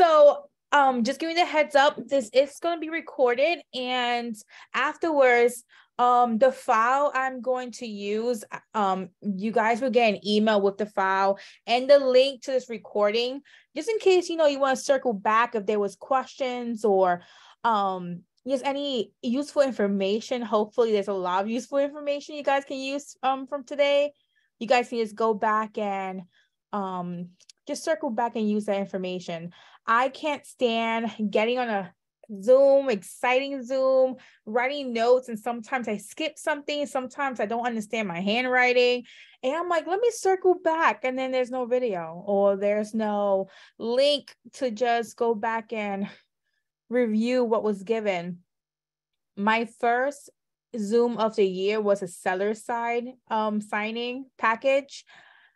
So just giving the heads up, this is going to be recorded, and afterwards, the file I'm going to use, you guys will get an email with the file and the link to this recording, just in case, you want to circle back if there was questions or just any useful information. Hopefully there's a lot of useful information you guys can use from today. You guys can just go back and just circle back and use that information. I can't stand getting on a Zoom, exciting Zoom, writing notes, and sometimes I skip something. Sometimes I don't understand my handwriting. And I'm like, let me circle back. And then there's no video or there's no link to just go back and review what was given. My first Zoom of the year was a seller side signing package.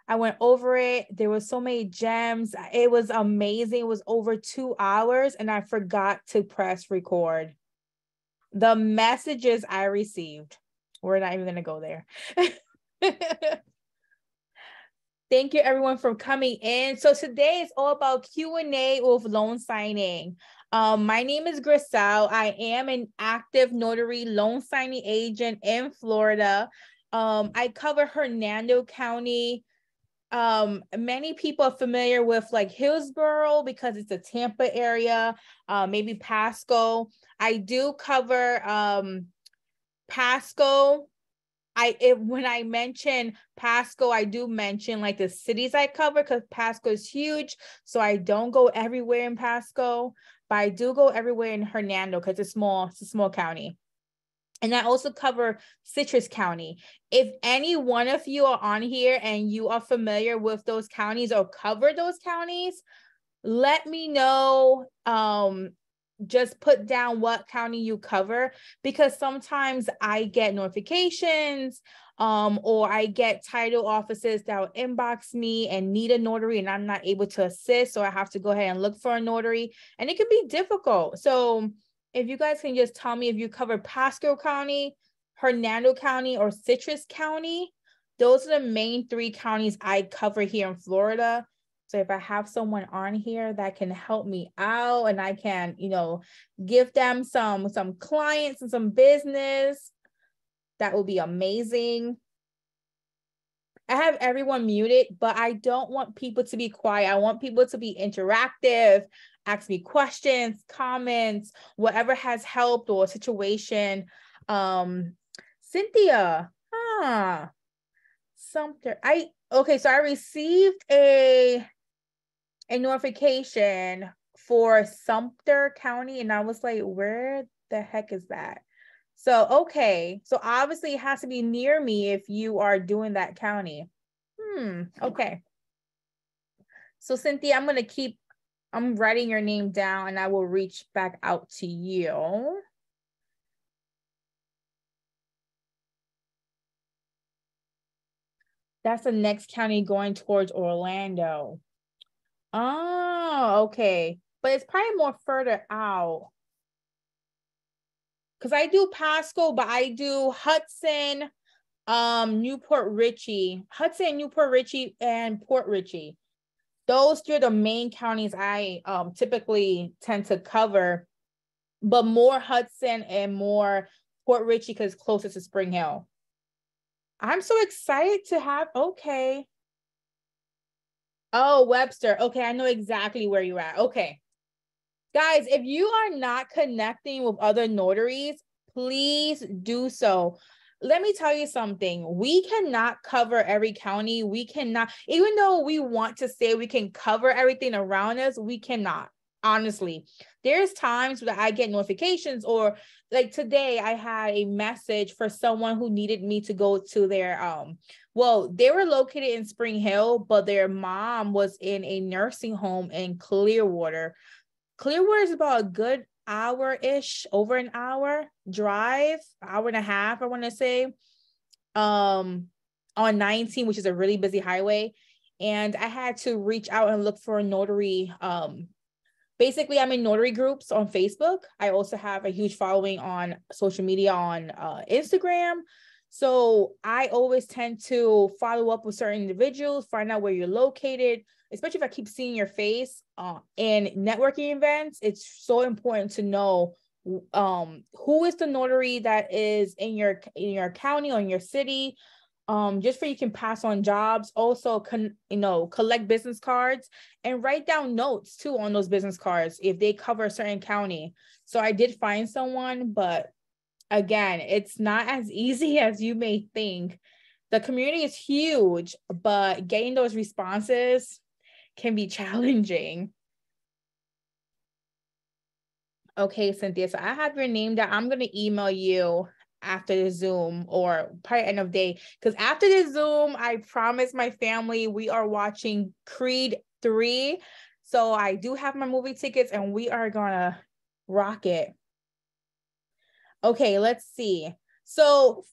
I went over it. There were so many gems. It was amazing. It was over 2 hours and I forgot to press record. The messages I received, we're not even going to go there. Thank you everyone for coming in. So today is all about Q&A with loan signing. My name is Grisel. I am an active notary loan signing agent in Florida. I cover Hernando County. Many people are familiar with like Hillsborough because it's a Tampa area, maybe Pasco. I do cover Pasco. When I mention Pasco, I do mention like the cities I cover because Pasco is huge. So I don't go everywhere in Pasco, but I do go everywhere in Hernando because it's a small county. And I also cover Citrus County. If any one of you are on here and you are familiar with those counties or cover those counties, let me know. Just put down what county you cover, because sometimes I get notifications or I get title offices that will inbox me and need a notary and I'm not able to assist. So I have to go ahead and look for a notary and it can be difficult. So if you guys can just tell me if you cover Pasco County, Hernando County, or Citrus County, those are the main 3 counties I cover here in Florida. So if I have someone on here that can help me out and I can, give them some clients and some business, that would be amazing. I have everyone muted, but I don't want people to be quiet. I want people to be interactive, ask me questions, comments, whatever has helped or situation. Cynthia, Sumter. So I received a notification for Sumter County and I was like, where the heck is that? So, okay. So obviously it has to be near me if you are doing that county. Okay. So Cynthia, I'm writing your name down and I will reach back out to you. That's the next county going towards Orlando. Oh, okay. But it's probably more further out. Because I do Pasco, but I do Hudson, Newport Richey, and Port Richey. Those 3 are the main counties I typically tend to cover, but more Hudson and more Port Richey because it's closer to Spring Hill. I'm so excited to have, okay. Oh, Webster. Okay, I know exactly where you're at. Okay. Guys, if you are not connecting with other notaries, please do so. Let me tell you something. We cannot cover every county. We cannot, even though we want to say we can cover everything around us, we cannot. Honestly, there's times that I get notifications, or like today I had a message for someone who needed me to go to their, they were located in Spring Hill, but their mom was in a nursing home in Clearwater. Clearwater is about a good hour-ish, over an hour drive, hour and a half, I want to say, on 19, which is a really busy highway. And I had to reach out and look for a notary. Basically, I'm in notary groups on Facebook. I also have a huge following on social media on Instagram. So I always tend to follow up with certain individuals, find out where you're located, especially if I keep seeing your face in networking events. It's so important to know who is the notary that is in your county or in your city, just so you can pass on jobs. Also, collect business cards and write down notes too on those business cards if they cover a certain county. So I did find someone, but again, it's not as easy as you may think. The community is huge, but getting those responses can be challenging. Okay, Cynthia, so I have your name down. I'm going to email you after the Zoom or probably end of day. Because after the Zoom, I promised my family we are watching Creed 3. So I do have my movie tickets and we are going to rock it. Okay, let's see. So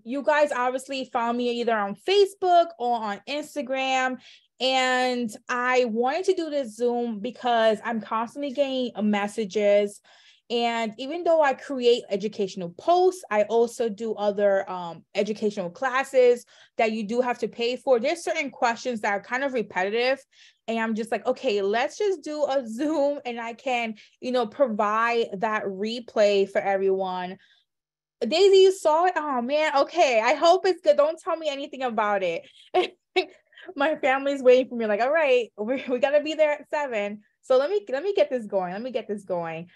you guys obviously found me either on Facebook or on Instagram. And I wanted to do this Zoom because I'm constantly getting messages. And even though I create educational posts, I also do other educational classes that you do have to pay for. There's certain questions that are kind of repetitive. And I'm just like, okay, let's just do a Zoom and I can, provide that replay for everyone. Daisy, you saw it? Oh man, okay. I hope it's good. Don't tell me anything about it. My family's waiting for me, like, all right, we gotta be there at 7. So let me get this going.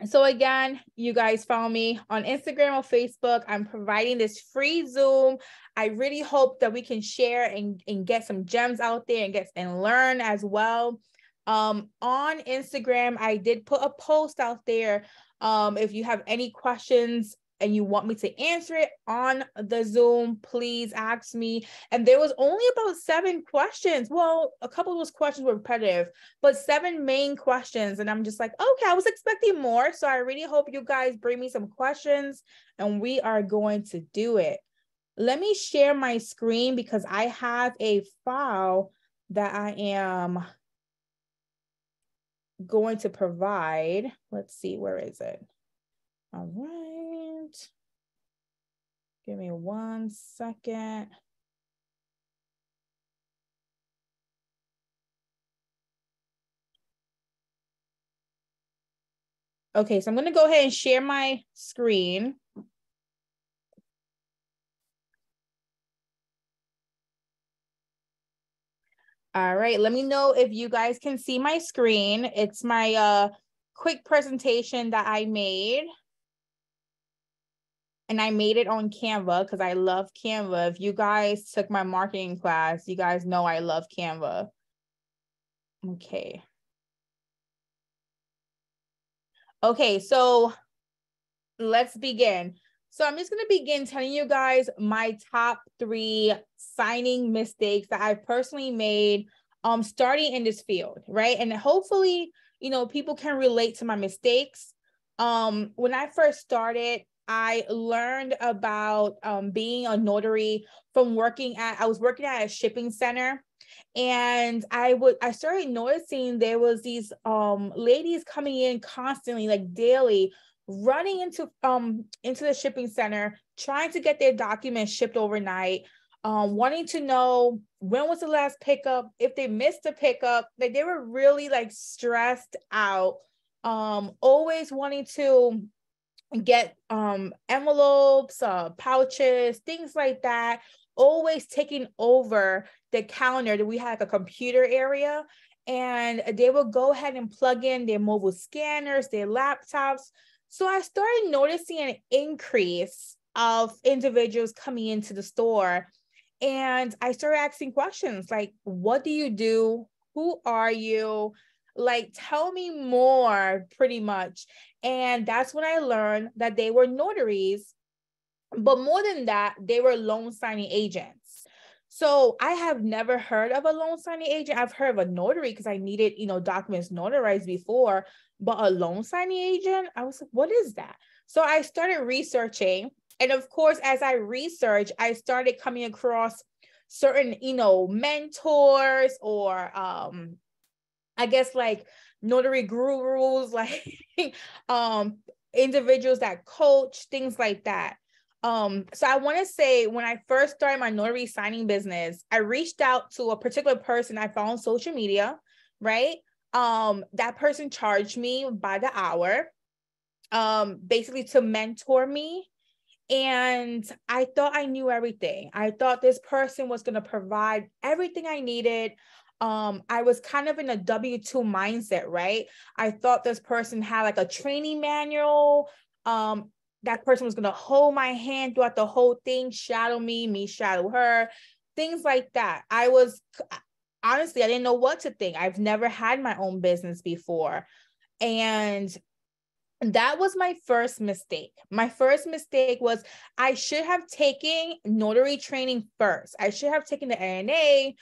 So again, you guys found me on Instagram or Facebook. I'm providing this free Zoom. I really hope that we can share and get some gems out there and learn as well. On Instagram, I did put a post out there. If you have any questions and you want me to answer it on the Zoom, please ask me. And there was only about 7 questions. Well, a couple of those questions were repetitive, but 7 main questions. And I'm just like, okay, I was expecting more. So I really hope you guys bring me some questions and we are going to do it. Let me share my screen because I have a file that I am going to provide. Let's see, where is it? All right. Give me 1 second. Okay, so I'm going to go ahead and share my screen. All right, let me know if you guys can see my screen. It's my quick presentation that I made. And I made it on Canva because I love Canva. If you guys took my marketing class, you guys know I love Canva. Okay. Okay, so let's begin. So I'm just going to begin telling you guys my top 3 signing mistakes that I personally made starting in this field, right? And hopefully, people can relate to my mistakes. When I first started, I learned about being a notary from I was working at a shipping center. And I started noticing there was these ladies coming in constantly, like daily, running into the shipping center, trying to get their documents shipped overnight, wanting to know when was the last pickup, if they missed a pickup. Like they were really like stressed out, always wanting to get envelopes, pouches, things like that, always taking over the counter. That we had like a computer area, and they would go ahead and plug in their mobile scanners, their laptops. So I started noticing an increase of individuals coming into the store, and I started asking questions like, what do you do? Who are you? Like, tell me more, pretty much. And that's when I learned that they were notaries, but more than that, they were loan signing agents. So I have never heard of a loan signing agent. I've heard of a notary because I needed, documents notarized before, but a loan signing agent, I was like, what is that? So I started researching. And of course, as I researched, I started coming across certain, mentors or I guess like notary gurus, like individuals that coach, things like that. So I want to say when I first started my notary signing business, I reached out to a particular person I found on social media, right? That person charged me by the hour, basically to mentor me. And I thought I knew everything. I thought this person was going to provide everything I needed. I was kind of in a W-2 mindset, right? I thought this person had like a training manual. That person was going to hold my hand throughout the whole thing, shadow me shadow her, things like that. Honestly, I didn't know what to think. I've never had my own business before. And that was my first mistake. My first mistake was I should have taken notary training first. I should have taken the ANA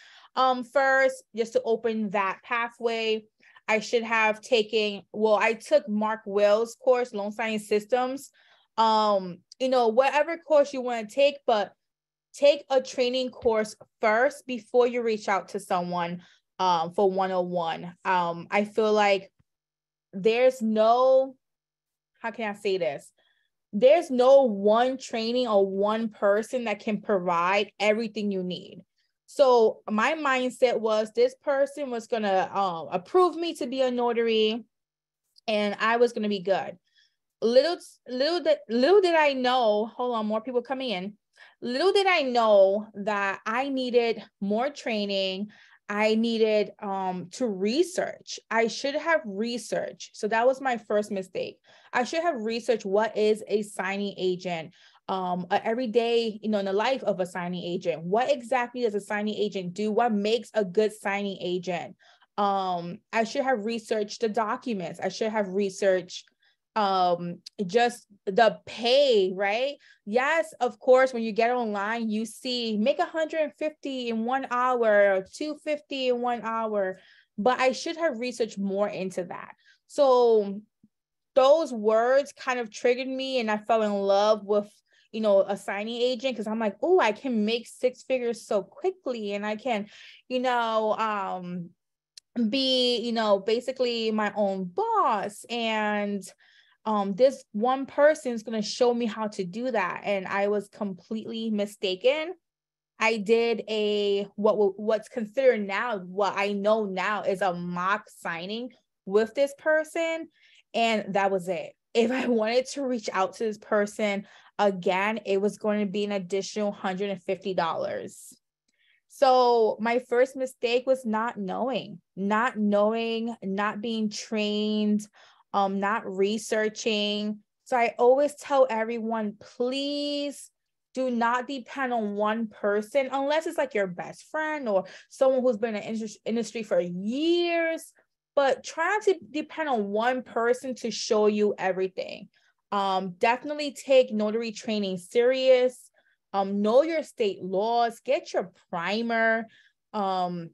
first, just to open that pathway. I should have taken, I took Mark Will's course, Loan Signing Systems. Whatever course you want to take, but take a training course first before you reach out to someone for 101. I feel like there's no, how can I say this? There's no one training or one person that can provide everything you need. So my mindset was this person was going to approve me to be a notary and I was going to be good. Little did I know, hold on, more people coming in. Little did I know that I needed more training. I needed to research. I should have researched. So that was my first mistake. I should have researched what is a signing agent, every day, in the life of a signing agent. What exactly does a signing agent do? What makes a good signing agent? I should have researched the documents. I should have researched just the pay, right? Yes, of course, when you get online, you see make 150 in 1 hour or 250 in 1 hour, but I should have researched more into that. So those words kind of triggered me and I fell in love with, a signing agent, because I'm like, oh, I can make 6 figures so quickly and I can, be, basically my own boss. And this one person is going to show me how to do that. And I was completely mistaken. I did what's considered now, what I know now is a mock signing with this person. And that was it. If I wanted to reach out to this person again, it was going to be an additional $150. So my first mistake was not knowing, not being trained, not researching. So I always tell everyone, please do not depend on one person unless it's like your best friend or someone who's been in the industry for years, but try not to depend on one person to show you everything. Definitely take notary training serious. Know your state laws, get your primer, and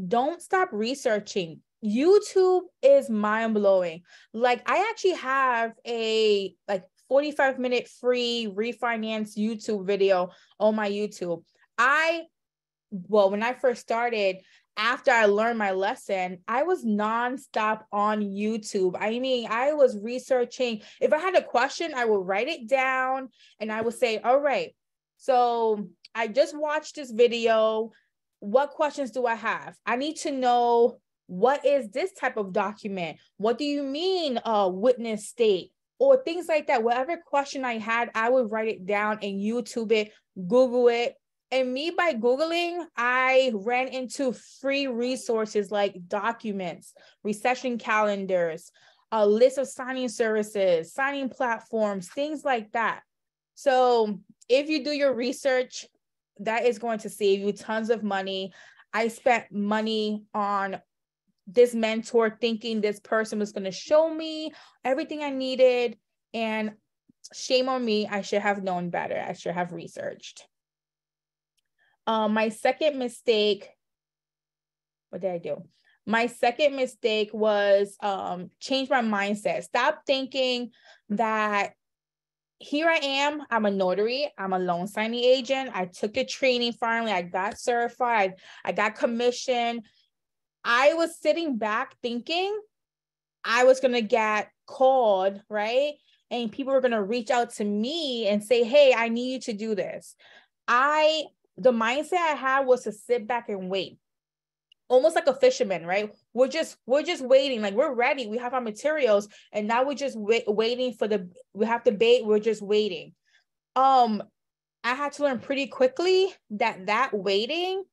don't stop researching. YouTube is mind-blowing. Like I actually have a 45-minute free refinance YouTube video on my YouTube. When I first started, after I learned my lesson, I was nonstop on YouTube. I mean, I was researching. If I had a question, I would write it down and I would say, all right, so I just watched this video. What questions do I have? I need to know, what is this type of document? What do you mean witness state? Or things like that. Whatever question I had, I would write it down and YouTube it, Google it. And me, by Googling, I ran into free resources like documents, recession calendars, a list of signing services, signing platforms, things like that. So if you do your research, that is going to save you tons of money. I spent money on this mentor thinking this person was going to show me everything I needed. And shame on me, I should have known better. I should have researched. My second mistake, what did I do? My second mistake was change my mindset. Stop thinking that here I am, I'm a notary, I'm a loan signing agent. I took the training finally, I got certified, I got commission. I was sitting back thinking I was going to get called, right? and people were going to reach out to me and say, hey, I need you to do this. The mindset I had was to sit back and wait, almost like a fisherman, right? We're just waiting, like we're ready, we have our materials, and now we're just waiting for we have the bait, we're just waiting. I had to learn pretty quickly that waiting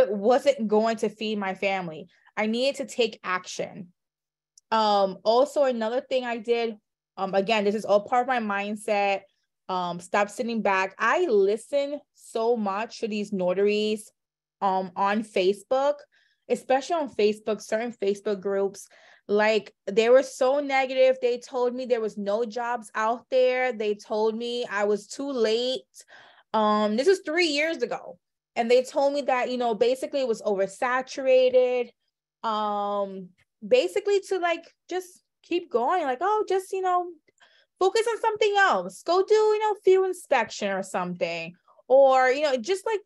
wasn't going to feed my family. I needed to take action. Also another thing I did, again, this is all part of my mindset. Stop sitting back. I listen so much to these notaries on Facebook, especially on Facebook, certain Facebook groups. Like, they were so negative. They told me there was no jobs out there. They told me I was too late. This was 3 years ago. And they told me that, you know, basically it was oversaturated. Basically to like just keep going, like, oh, just, you know, focus on something else, go do, you know, field inspection or something, or, you know, just like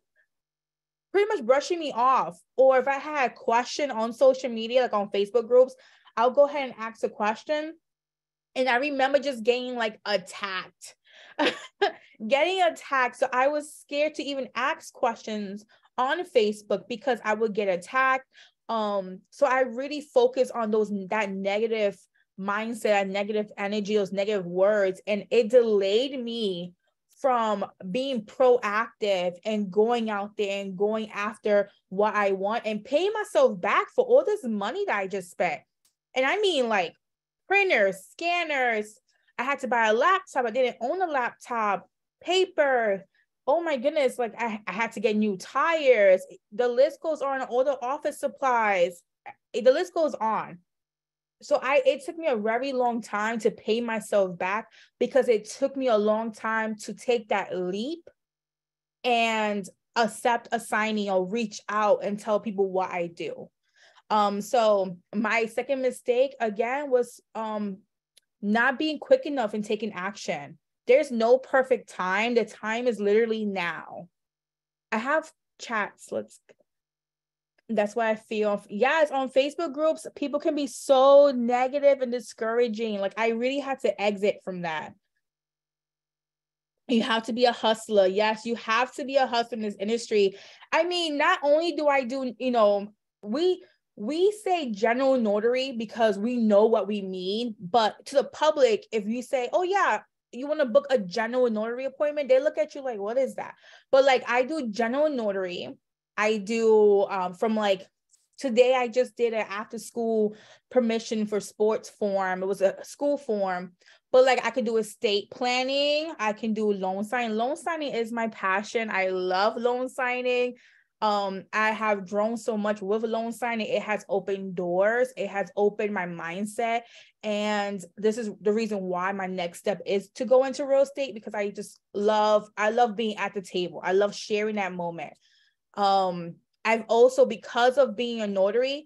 pretty much brushing me off. Or if I had a question on social media, like on Facebook groups, I'll go ahead and ask a question. And I remember just getting like attacked, getting attacked. So I was scared to even ask questions on Facebook because I would get attacked. So I really focus on that negative mindset, that negative energy, those negative words, and it delayed me from being proactive and going out there and going after what I want and paying myself back for all this money that I just spent. And I mean, like, printers, scanners. I had to buy a laptop. I didn't own a laptop. Paper. Oh my goodness. Like, I had to get new tires. The list goes on. All the office supplies. The list goes on. So it took me a very long time to pay myself back, because it took me a long time to take that leap and accept a signing or reach out and tell people what I do. So my second mistake again was not being quick enough in taking action. There's no perfect time. The time is literally now. I have chats. That's why I feel, yes, on Facebook groups, people can be so negative and discouraging. Like, I really had to exit from that. You have to be a hustler. Yes, you have to be a hustler in this industry. I mean, not only do I do, you know, we say general notary because we know what we mean, but to the public, if you say, oh yeah, you want to book a general notary appointment, they look at you like, what is that? But like, I do general notary. I do from like, today I just did an after school permission for sports form. It was a school form, but like, I could do estate planning. I can do loan signing. Loan signing is my passion. I love loan signing. I have grown so much with loan signing. It has opened doors. It has opened my mindset. And this is the reason why my next step is to go into real estate, because I love being at the table. I love sharing that moment. I've also, because of being a notary,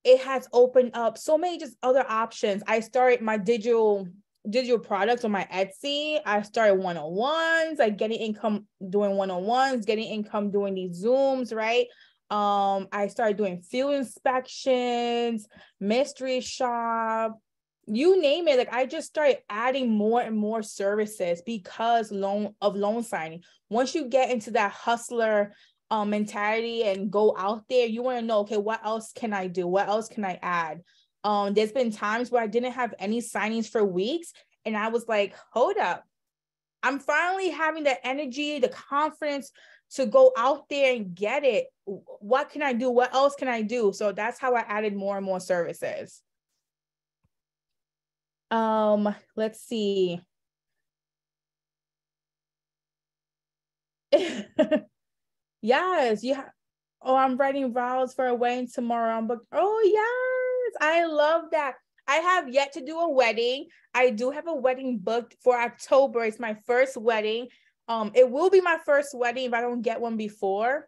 it has opened up so many just other options. I started my digital products on my Etsy. I started one-on-ones, like getting income doing one-on-ones, getting income doing these Zooms, right? I started doing field inspections, mystery shop, you name it. Like, I just started adding more and more services because loan signing. Once you get into that hustler mentality and go out there, you want to know, okay, what else can I do? What else can I add? There's been times where I didn't have any signings for weeks, and I was like, hold up, I'm finally having the energy, the confidence to go out there and get it. What can I do? What else can I do? So that's how I added more and more services. Let's see. Yes, oh, I'm writing vows for a wedding tomorrow. Oh yes, I love that. I have yet to do a wedding. I do have a wedding booked for October. It's my first wedding. It will be my first wedding if I don't get one before.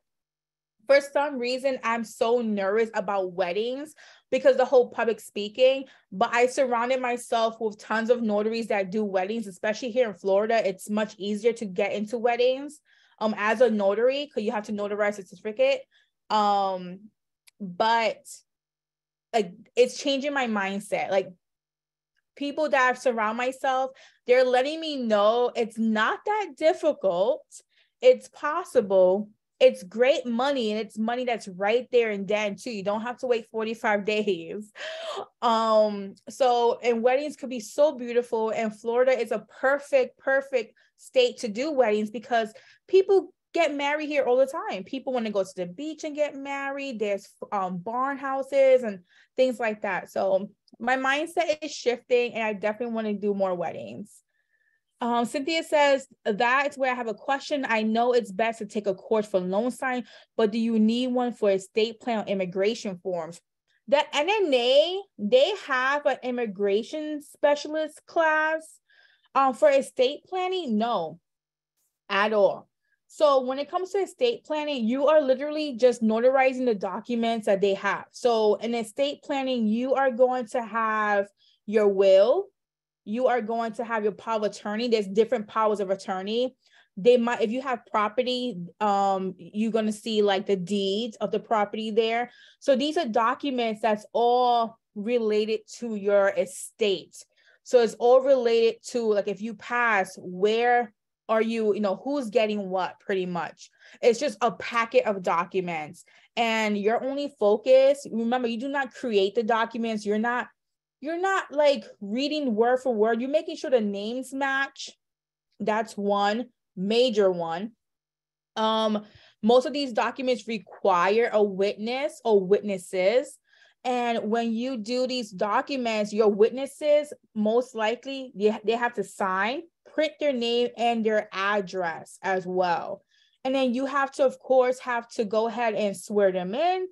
For some reason, I'm so nervous about weddings because the whole public speaking, but I surrounded myself with tons of notaries that do weddings, especially here in Florida. It's much easier to get into weddings as a notary, because you have to notarize a certificate. But like, it's changing my mindset. Like, people that I surround myself, they're letting me know it's not that difficult. It's possible. It's great money, and it's money that's right there and then too. You don't have to wait 45 days. So, and weddings could be so beautiful, and Florida is a perfect state to do weddings because people get married here all the time. People want to go to the beach and get married. There's barn houses and things like that. So my mindset is shifting, and I definitely want to do more weddings. Cynthia says, that's where I have a question. I know it's best to take a course for loan sign, but do you need one for estate plan or immigration forms? The NNA, they have an immigration specialist class. For estate planning, no, at all. So when it comes to estate planning, you are literally just notarizing the documents that they have. So in estate planning, you are going to have your will. You are going to have your power of attorney. There's different powers of attorney. They might, if you have property, you're going to see like the deeds of the property there. So these are documents that's all related to your estate. So it's all related to, like, if you pass, where are you, who's getting what, pretty much. It's just a packet of documents, and your only focus, remember, you do not create the documents. You're not like reading word for word. You're making sure the names match. That's one major one. Most of these documents require a witness or witnesses. And when you do these documents, your witnesses, most likely, they have to sign, print their name and their address as well. And then you have to, of course, go ahead and swear them in.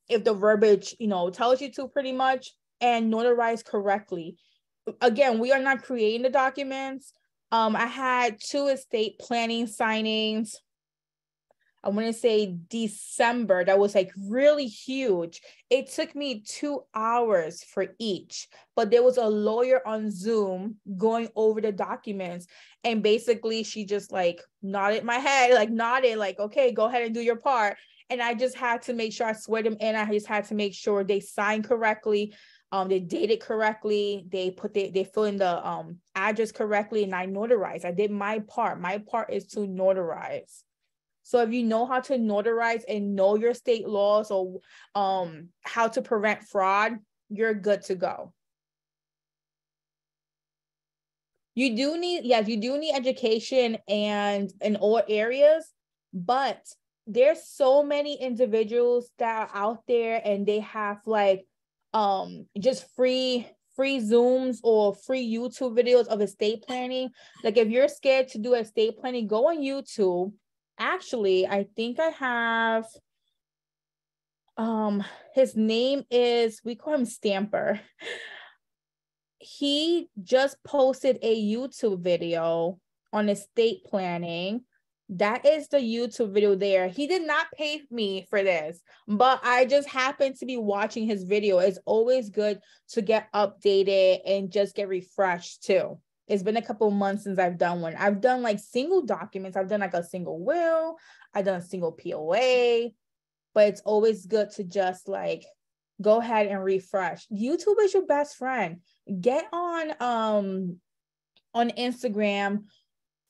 If the verbiage, tells you to, pretty much, and notarize correctly. Again, we are not creating the documents. I had 2 estate planning signings. I want to say December. That was like really huge. It took me 2 hours for each, but there was a lawyer on Zoom going over the documents. And basically she just like nodded my head, like, okay, go ahead and do your part. And I just had to make sure I swear them in. I just had to make sure they signed correctly. They date it correctly. They fill in the address correctly, and I notarized. I did my part. My part is to notarize. So if you know how to notarize and know your state laws or how to prevent fraud, you're good to go. You do need education and in all areas, but there's so many individuals that are out there, and they have like just free Zooms or free YouTube videos of estate planning. Like, if you're scared to do estate planning, go on YouTube. Actually, I think I have, his name is, we call him Stamper. He just posted a YouTube video on estate planning. That is the YouTube video there. He did not pay me for this, but I just happened to be watching his video. It's always good to get updated and just get refreshed too. It's been a couple of months since I've done one. I've done like single documents. I've done like a single will. I've done a single POA, but it's always good to just like go ahead and refresh. YouTube is your best friend. Get on Instagram.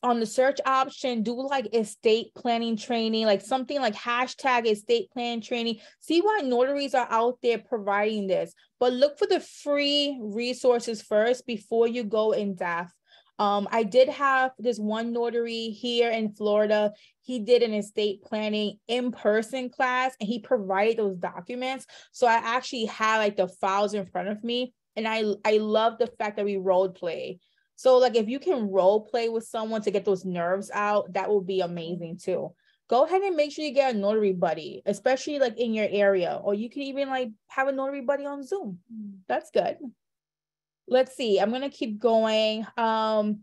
On the search option, do like estate planning training, like something like hashtag estate plan training. See why notaries are out there providing this, but look for the free resources first before you go in depth. I did have this one notary here in Florida. He did an estate planning in-person class, and he provided those documents. So I actually had like the files in front of me, and I love the fact that we role play. So like, if you can role play with someone to get those nerves out, that will be amazing too. Go ahead and make sure you get a notary buddy, especially like in your area, or you can even like have a notary buddy on Zoom. That's good. Let's see. I'm going to keep going. My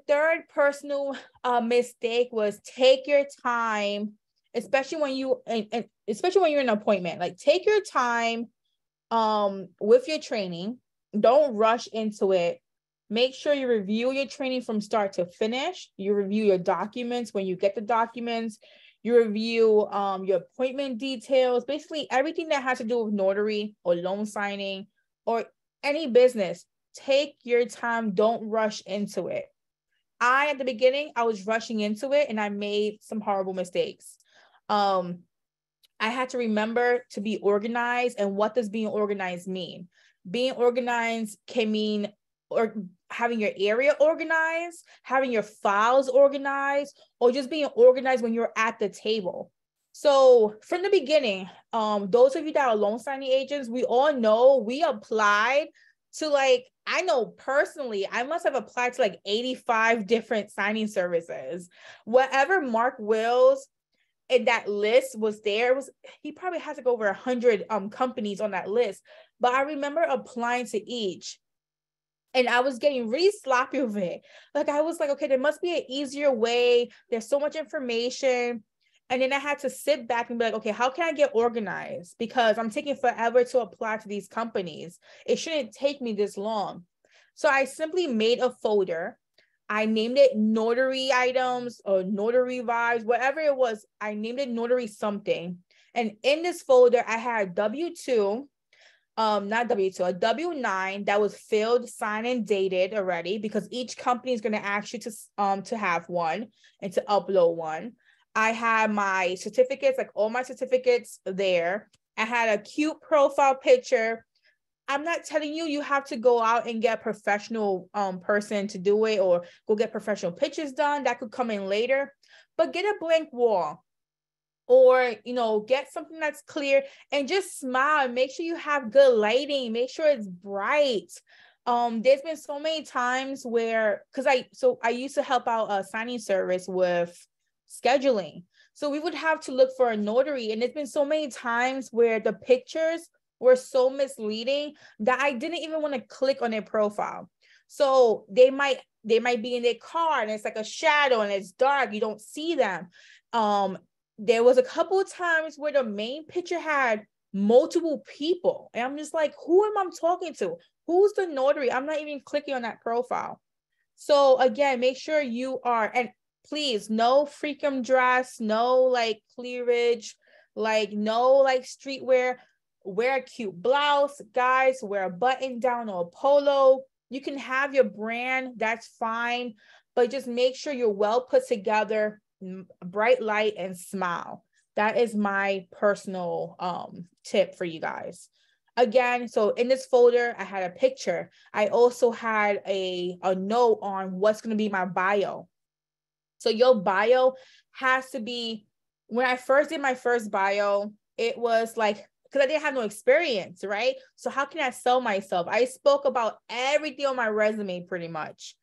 third personal mistake was take your time, especially when you're in an appointment. Like, take your time with your training. Don't rush into it. Make sure you review your training from start to finish. You review your documents when you get the documents. You review your appointment details, basically everything that has to do with notary or loan signing or any business, take your time. Don't rush into it. At the beginning, I was rushing into it and I made some horrible mistakes. I had to remember to be organized. And what does being organized mean? Being organized can mean or having your area organized, having your files organized, or just being organized when you're at the table. So from the beginning, those of you that are loan signing agents, we all know we applied to, like, I know personally, I must have applied to like 85 different signing services. Whatever Mark Wills in that list was there, he probably has like over 100 companies on that list. But I remember applying to each. And I was getting really sloppy with it. Like, I was like, okay, there must be an easier way. There's so much information. And then I had to sit back and be like, okay, how can I get organized? Because I'm taking forever to apply to these companies. It shouldn't take me this long. So I simply made a folder. I named it Notary Items or Notary Vibes, whatever it was. I named it Notary something. And in this folder, I had W-2, not W-2, a W-9 that was filled, signed, and dated already, because each company is going to ask you to have one and to upload one. I had my certificates, like all my certificates there. I had a cute profile picture. I'm not telling you have to go out and get a professional person to do it, or go get professional pictures done. That could come in later. But get a blank wall, or, get something that's clear, and just smile. Make sure you have good lighting. Make sure it's bright. There's been so many times where, I used to help out a signing service with scheduling. So we would have to look for a notary. And there's been so many times where the pictures were so misleading that I didn't even want to click on their profile. So they might be in their car and it's like a shadow and it's dark. You don't see them. There was a couple of times where the main picture had multiple people. And I'm just like, who am I talking to? Who's the notary? I'm not even clicking on that profile. So again, make sure you are, and please, no freakum dress, no like cleavage, like no like streetwear. Wear a cute blouse, guys. Wear a button down or a polo. You can have your brand, that's fine, but just make sure you're well put together, bright light, and smile. That is my personal tip for you guys. Again, so in this folder, I had a picture. I also had a note on what's going to be my bio. So your bio has to be, when I first did my first bio, it was like, because I didn't have no experience, right? So how can I sell myself? I spoke about everything on my resume, pretty much.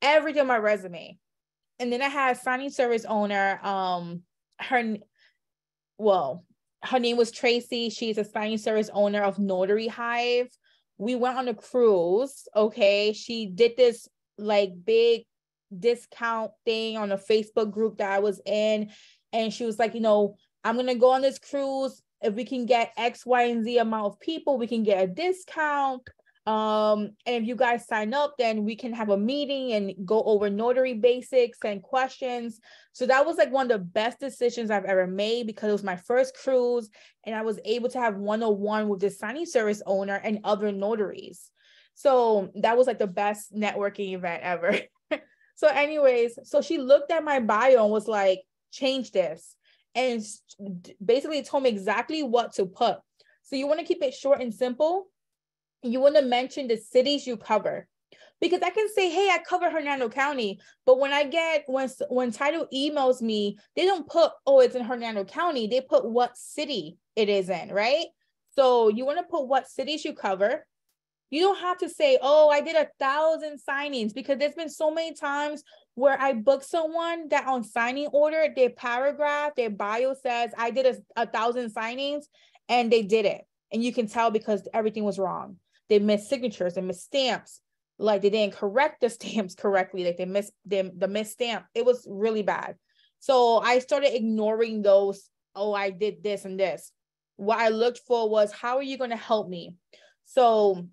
Everything on my resume. And then I had a signing service owner. Her name was Tracy. She's a signing service owner of Notary Hive. We went on a cruise, okay? She did this like big discount thing on a Facebook group that I was in. And she was like, I'm going to go on this cruise. If we can get X, Y, and Z amount of people, we can get a discount. And if you guys sign up, then we can have a meeting and go over notary basics and questions. So that was like one of the best decisions I've ever made, because it was my first cruise and I was able to have one-on-one with the signing service owner and other notaries. So that was like the best networking event ever. So anyways, so she looked at my bio and was like, change this. And basically told me exactly what to put. So you want to keep it short and simple. You want to mention the cities you cover, because I can say, hey, I cover Hernando County, but when title emails me, they don't put, oh, it's in Hernando County. They put what city it is in, right? So you want to put what cities you cover. You don't have to say, oh, I did 1,000 signings, because there's been so many times where I book someone that on signing order, their paragraph, their bio says, I did 1,000 signings, and they did it. And you can tell because everything was wrong. They missed signatures, they missed stamps. Like they didn't correct the stamps correctly. Like they missed the missed stamp. It was really bad. So I started ignoring those, oh, I did this and this. What I looked for was, how are you going to help me? So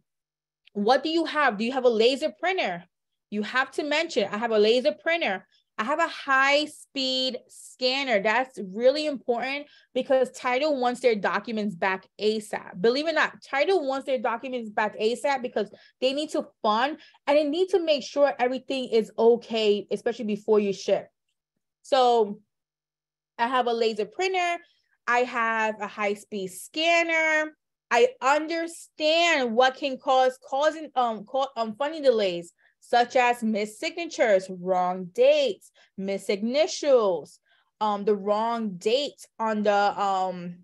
what do you have? Do you have a laser printer? You have to mention, I have a laser printer. I have a high-speed scanner. That's really important because title wants their documents back ASAP. Believe it or not, title wants their documents back ASAP because they need to fund and they need to make sure everything is okay, especially before you ship. So I have a laser printer. I have a high-speed scanner. I understand what can cause funding delays, such as missed signatures, wrong dates, missed initials, the wrong date on the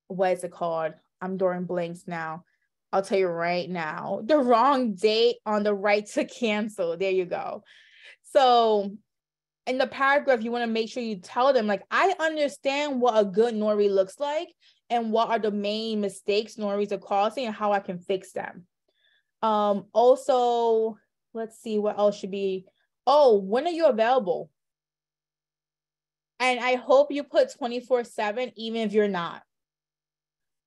what is it called? I'm drawing blanks now. I'll tell you right now. The wrong date on the right to cancel. There you go. So in the paragraph, you want to make sure you tell them, like, I understand what a good notary looks like and what are the main mistakes notaries are causing and how I can fix them. Also, let's see what else should be. Oh, when are you available? And I hope you put 24/7, even if you're not.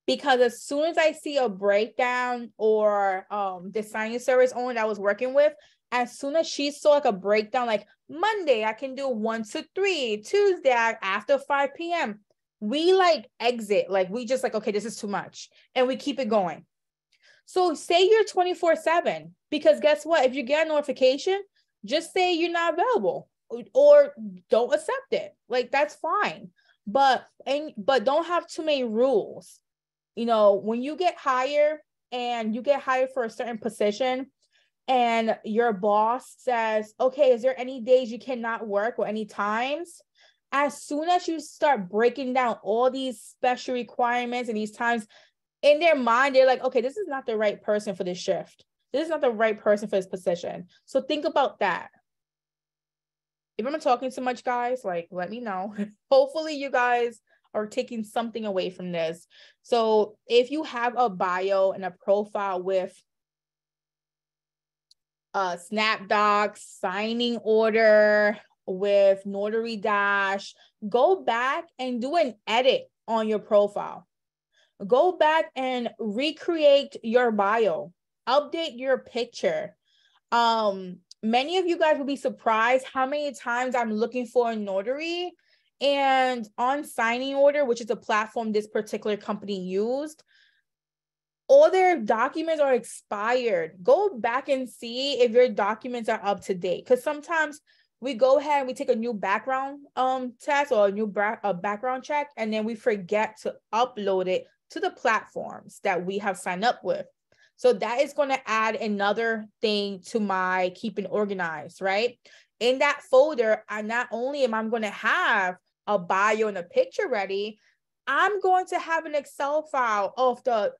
Because as soon as I see a breakdown or the signing service owner that I was working with, as soon as she saw like a breakdown, like Monday, I can do 1 to 3, Tuesday after 5 p.m. We like exit, like we just like, okay, this is too much. And we keep it going. So say you're 24/7, because guess what? If you get a notification, just say you're not available or don't accept it. Like that's fine. But don't have too many rules. You know, when you get hired and you get hired for a certain position and your boss says, okay, is there any days you cannot work or any times? As soon as you start breaking down all these special requirements and these times, in their mind, they're like, okay, this is not the right person for this shift. This is not the right person for this position. So think about that. If I'm talking too much, guys, like, let me know. Hopefully you guys are taking something away from this. So if you have a bio and a profile with SnapDocs, signing order, with Notary Dash, go back and do an edit on your profile. Go back and recreate your bio, update your picture. Many of you guys will be surprised how many times I'm looking for a notary and on signing order, which is a platform this particular company used, all their documents are expired. Go back and see if your documents are up to date. Because sometimes we go ahead and we take a new background test or a new background check, and then we forget to upload it to the platforms that we have signed up with. So that is going to add another thing to my keeping organized, right? In that folder, I not only am I going to have a bio and a picture ready, I'm going to have an Excel file of the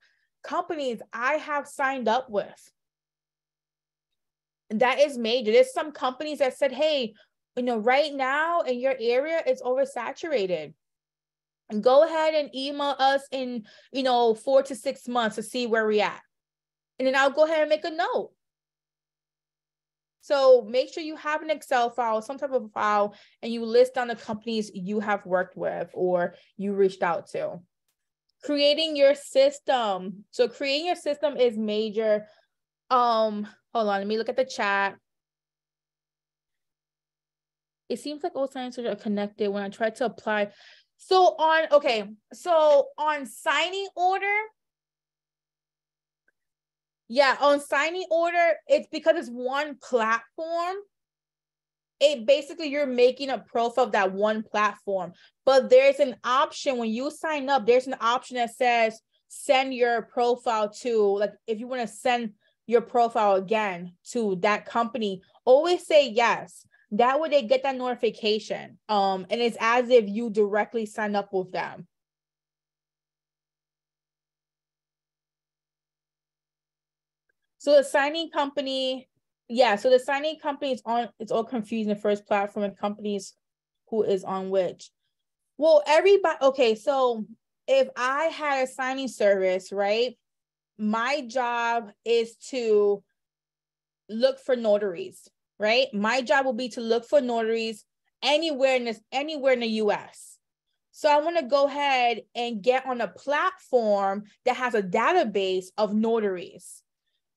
companies I have signed up with. That is major. There's some companies that said, hey, you know, right now in your area, it's oversaturated. Go ahead and email us in, 4 to 6 months to see where we're at. And then I'll go ahead and make a note. So make sure you have an Excel file, some type of file, and you list down the companies you have worked with or you reached out to. Creating your system. So creating your system is major. Hold on, let me look at the chat. It seems like all signs are connected when I try to apply. So on signing order, yeah, on signing order, it's because it's one platform. It basically, you're making a profile of that one platform. But there's an option when you sign up, there's an option that says send your profile to, like, if you want to send your profile again to that company, always say yes. That way they get that notification. And it's as if you directly sign up with them. So the signing company, so the signing company is on, it's all confusing, the first platform and companies who is on which. Well, everybody, okay, so if I had a signing service, right, my job is to look for notaries, right? My job will be to look for notaries anywhere in the US. So I want to go ahead and get on a platform that has a database of notaries.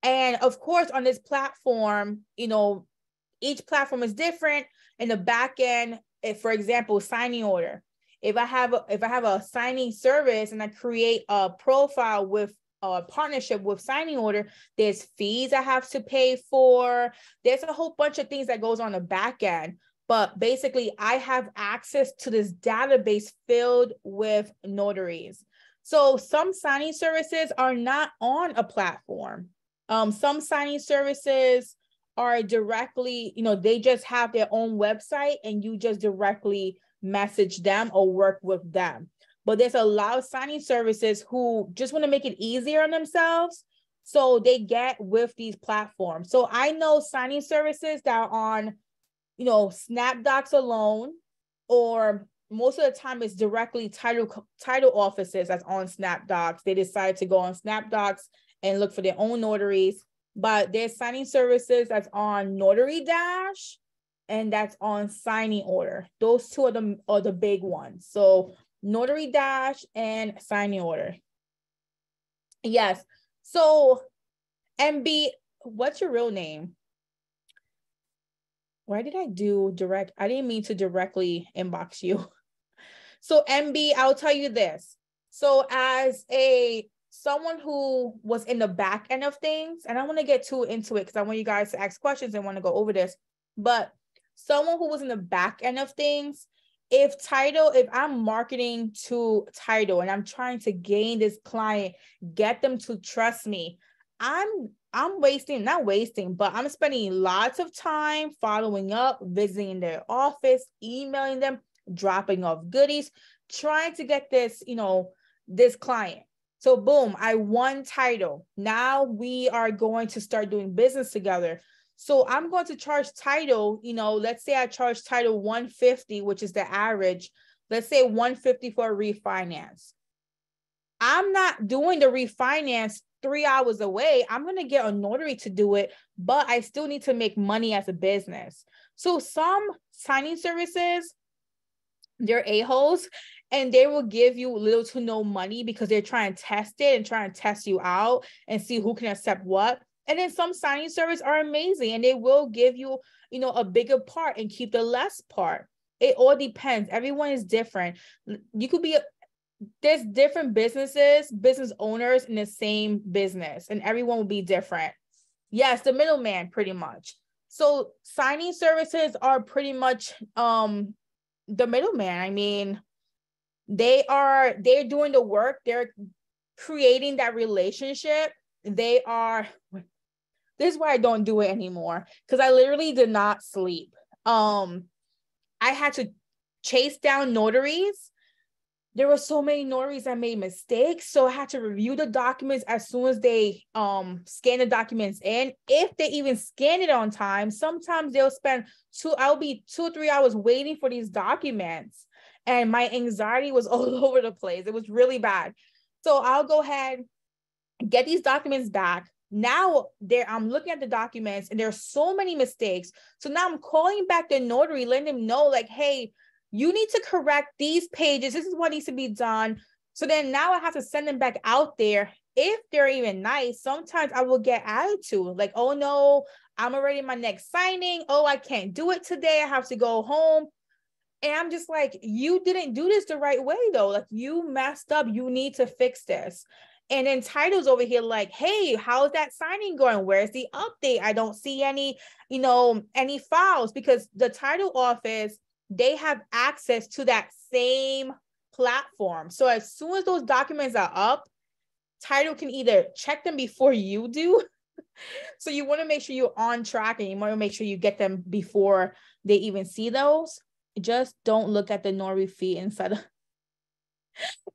And of course, on this platform, each platform is different. in the back end, if, for example, signing order, if I have a signing service and I create a profile with a partnership with signing order, there's fees I have to pay for. There's a whole bunch of things that goes on the back end. But basically, I have access to this database filled with notaries. So some signing services are not on a platform. Some signing services are directly, they just have their own website and you just directly message them or work with them. But there's a lot of signing services who just want to make it easier on themselves. So they get with these platforms. So I know signing services that are on, SnapDocs alone, or most of the time it's directly title offices that's on SnapDocs. They decide to go on SnapDocs and look for their own notaries. But there's signing services that's on Notary Dash and that's on signing order. Those two are the big ones. So Notary Dash and signing order. Yes. So MB, what's your real name? Why did I do direct? I didn't mean to directly inbox you. So MB, I'll tell you this. So as someone who was in the back end of things, and I want to get too into it because I want you guys to ask questions and want to go over this, but someone who was in the back end of things, if I'm marketing to title and I'm trying to gain this client, get them to trust me, I'm spending lots of time following up, visiting their office, emailing them, dropping off goodies, trying to get this, this client. So boom, I won title. Now we are going to start doing business together. So I'm going to charge title, let's say I charge title $150, which is the average. Let's say $150 for a refinance. I'm not doing the refinance 3 hours away. I'm going to get a notary to do it, but I still need to make money as a business. So some signing services, they're a-holes and they will give you little to no money because they're trying to test it and trying to test you out and see who can accept what. And then some signing services are amazing and they will give you, a bigger part and keep the less part. It all depends. Everyone is different. There's different business owners in the same business, and everyone will be different. Yes, the middleman pretty much. So signing services are pretty much the middleman. I mean, they're doing the work. They're creating that relationship. This is why I don't do it anymore, because I literally did not sleep. I had to chase down notaries. There were so many notaries that made mistakes. So I had to review the documents as soon as they scan the documents in. If they even scan it on time, sometimes they'll spend I'll be 2 or 3 hours waiting for these documents. And my anxiety was all over the place. It was really bad. So I'll go ahead, get these documents back. Now I'm looking at the documents and there's so many mistakes. So now I'm calling back the notary, letting them know like, hey, you need to correct these pages. This is what needs to be done. So then now I have to send them back out there. If they're even nice, sometimes I will get attitude like, oh no, I'm already in my next signing. Oh, I can't do it today. I have to go home. And I'm just like, you didn't do this the right way though. Like you messed up. You need to fix this. And then title's over here like, hey, how's that signing going? Where's the update? I don't see any, any files, because the title office, they have access to that same platform. So as soon as those documents are up, title can either check them before you do. So you want to make sure you're on track and you want to make sure you get them before they even see those. Just don't look at the notary fee inside of...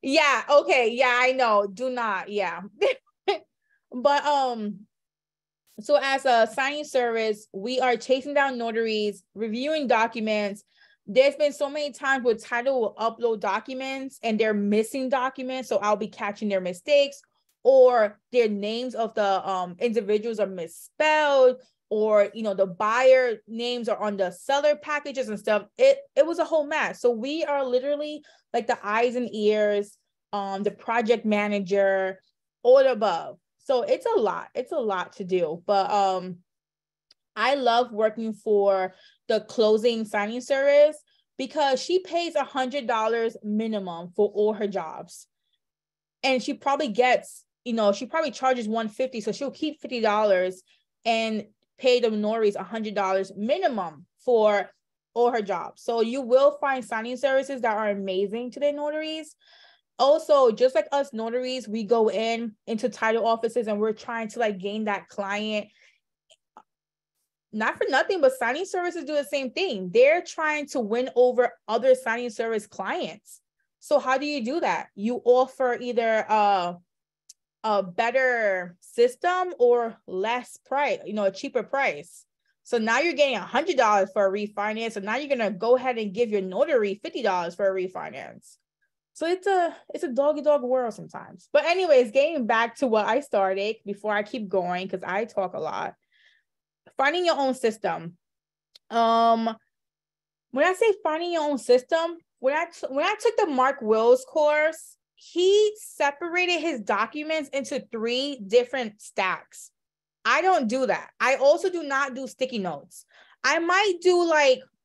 Yeah, okay, yeah, I know. Do not, yeah. But so as a signing service, we are chasing down notaries, reviewing documents. There's been so many times where title will upload documents and they're missing documents. So I'll be catching their mistakes, or their names of the individuals are misspelled, or the buyer names are on the seller packages and stuff. It was a whole mess. So we are literally like the eyes and ears, the project manager, all the above. So it's a lot to do. But I love working for the closing signing service because she pays $100 minimum for all her jobs. And she probably gets, she probably charges $150. So she'll keep $50 and pay the notaries $100 minimum for all her jobs. So you will find signing services that are amazing to their notaries. Also, just like us notaries, we go into title offices and we're trying to gain that client. Not for nothing, but signing services do the same thing. They're trying to win over other signing service clients. So how do you do that? You offer either a better system or less price, a cheaper price. So now you're getting $100 for a refinance. So now you're going to go ahead and give your notary $50 for a refinance. So it's a dog-eat-dog world sometimes. But anyways, getting back to what I started before I keep going, because I talk a lot. Finding your own system. When I say finding your own system, when I took the Mark Wills course, he separated his documents into 3 different stacks. I don't do that. I also do not do sticky notes. I might do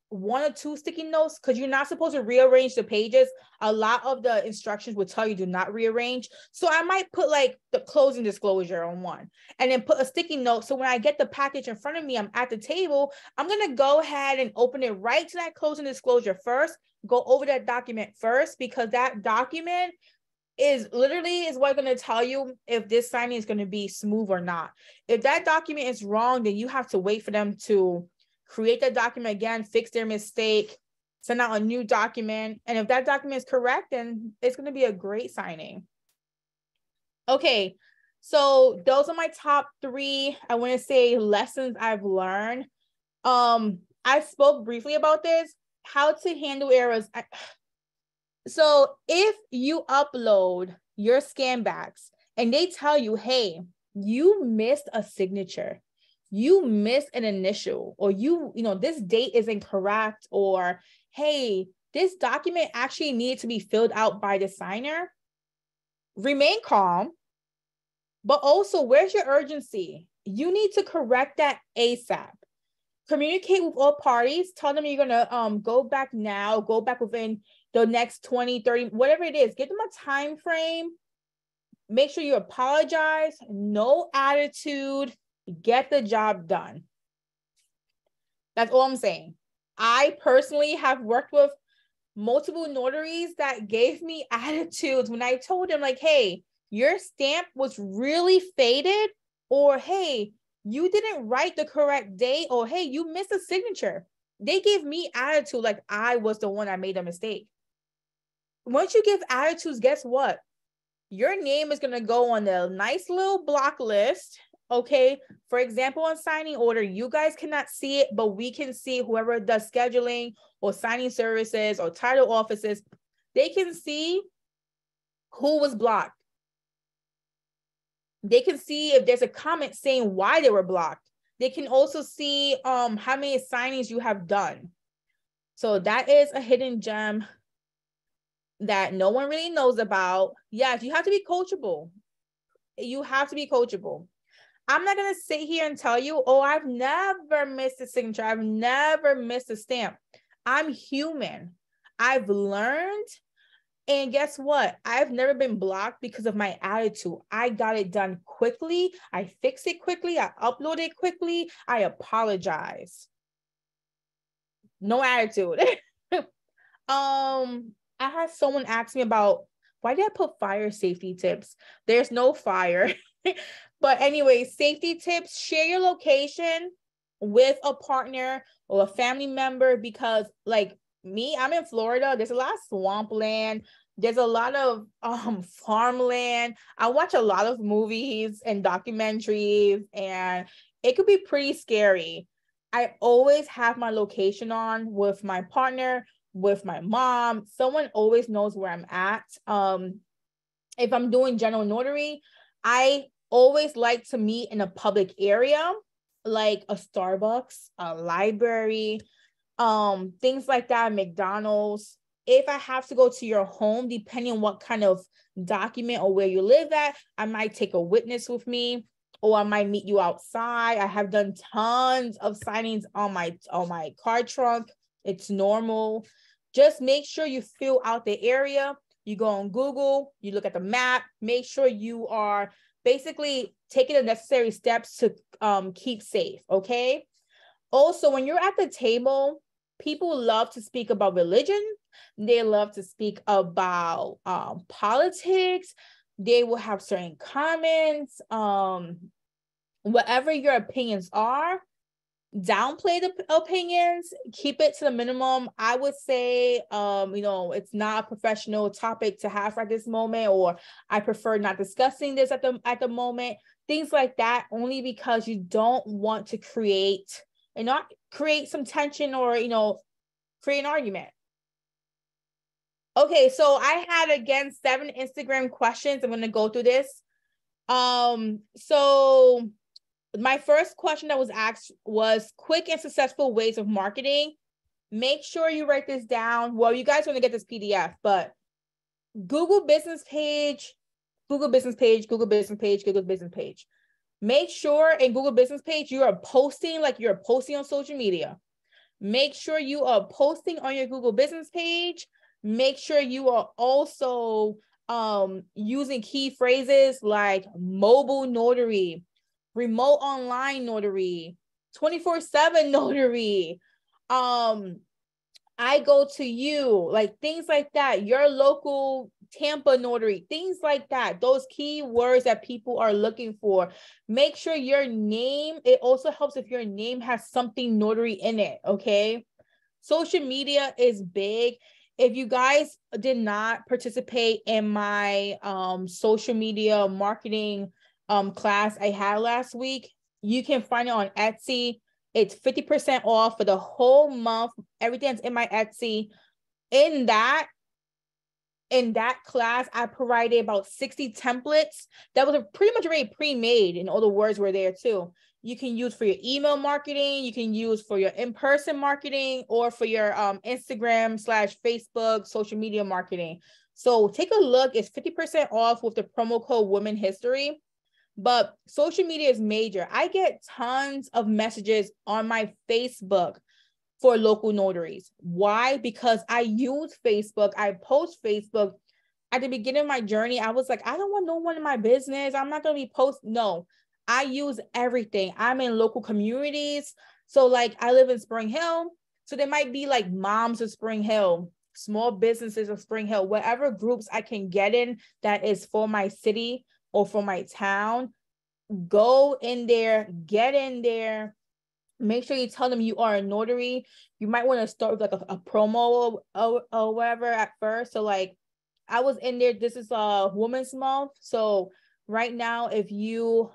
1 or 2 sticky notes because you're not supposed to rearrange the pages. A lot of the instructions will tell you do not rearrange. So I might put the closing disclosure on one and then put a sticky note. So when I get the package in front of me, I'm at the table, I'm going to go ahead and open it right to that closing disclosure first, go over that document first, because that document is what's going to tell you if this signing is going to be smooth or not. If that document is wrong, then you have to wait for them to create that document again, fix their mistake, send out a new document. And if that document is correct, then it's going to be a great signing. Okay, so those are my top 3, I want to say, lessons I've learned. I spoke briefly about this, how to handle errors. So if you upload your scan backs and they tell you, hey, you missed a signature, you missed an initial, or this date is incorrect, or hey, this document actually needed to be filled out by the signer, remain calm. But also, where's your urgency? You need to correct that ASAP. Communicate with all parties. Tell them you're going to go back now, go back within the next 20, 30, whatever it is. Give them a time frame. Make sure you apologize. No attitude. Get the job done. That's all I'm saying. I personally have worked with multiple notaries that gave me attitudes when I told them hey, your stamp was really faded, or hey, you didn't write the correct date, or hey, you missed a signature. They gave me attitude like I was the one that made a mistake. Once you give attitudes, guess what? Your name is going to go on the nice little block list. Okay. For example, on signing order, you guys cannot see it, but we can see. Whoever does scheduling or signing services or title offices, they can see who was blocked. They can see if there's a comment saying why they were blocked. They can also see how many signings you have done. So that is a hidden gem that no one really knows about. Yes, you have to be coachable. You have to be coachable. I'm not going to sit here and tell you, oh, I've never missed a signature. I've never missed a stamp. I'm human. I've learned. And guess what? I've never been blocked because of my attitude. I got it done quickly. I fixed it quickly. I uploaded it quickly. I apologize. No attitude. I had someone ask me about why did I put fire safety tips? There's no fire. But anyway, safety tips, share your location with a partner or a family member, because me, I'm in Florida. There's a lot of swampland. There's a lot of farmland. I watch a lot of movies and documentaries, and it could be pretty scary. I always have my location on with my partner, with my mom. Someone always knows where I'm at. If I'm doing general notary, I always like to meet in a public area, like a Starbucks, a library, things like that, McDonald's. If I have to go to your home, depending on what kind of document or where you live at, I might take a witness with me. or I might meet you outside. I have done tons of signings on my car trunk. It's normal. Just make sure you fill out the area. You go on Google, you look at the map, make sure you are basically taking the necessary steps to keep safe, okay? Also, when you're at the table, people love to speak about religion. They love to speak about politics. They will have certain comments. Whatever your opinions are, downplay the opinions, keep it to the minimum. I would say, it's not a professional topic to have at this moment, or I prefer not discussing this at the moment. Things like that, only because you don't want to create some tension or, create an argument. Okay, so I had, again, 7 Instagram questions. I'm going to go through this. So my first question that was asked was quick and successful ways of marketing. Make sure you write this down. Well, you guys want to get this PDF, but Google business page, Google business page, Google business page, Google business page. Make sure in Google business page, you are posting like you're posting on social media. Make sure you are posting on your Google business page. Make sure you are also using key phrases like mobile notary, remote online notary, 24/7 notary, I go to you, like things like that, your local Tampa notary, things like that, those key words that people are looking for. Make sure your name, it also helps if your name has something notary in it, okay? Social media is big. If you guys did not participate in my social media marketing class I had last week, you can find it on Etsy. It's 50% off for the whole month. Everything's in my Etsy. In that class, I provided about 60 templates that was pretty much already pre-made, and all the words were there too. You can use for your email marketing, you can use for your in-person marketing, or for your Instagram/Facebook social media marketing. So take a look. It's 50% off with the promo code Women History. But social media is major. I get tons of messages on my Facebook for local notaries. Why? Because I use Facebook. I post Facebook. At the beginning of my journey, I was like, I don't want no one in my business. I'm not going to be posting. No, I use everything. I'm in local communities. So like I live in Spring Hill. So there might be like moms of Spring Hill, small businesses of Spring Hill, whatever groups I can get in that is for my city or for my town. Go in there, get in there. Make sure you tell them you are a notary. You might want to start with like a promo or whatever at first. So like I was in there. This is a Women's Month. So right now, if you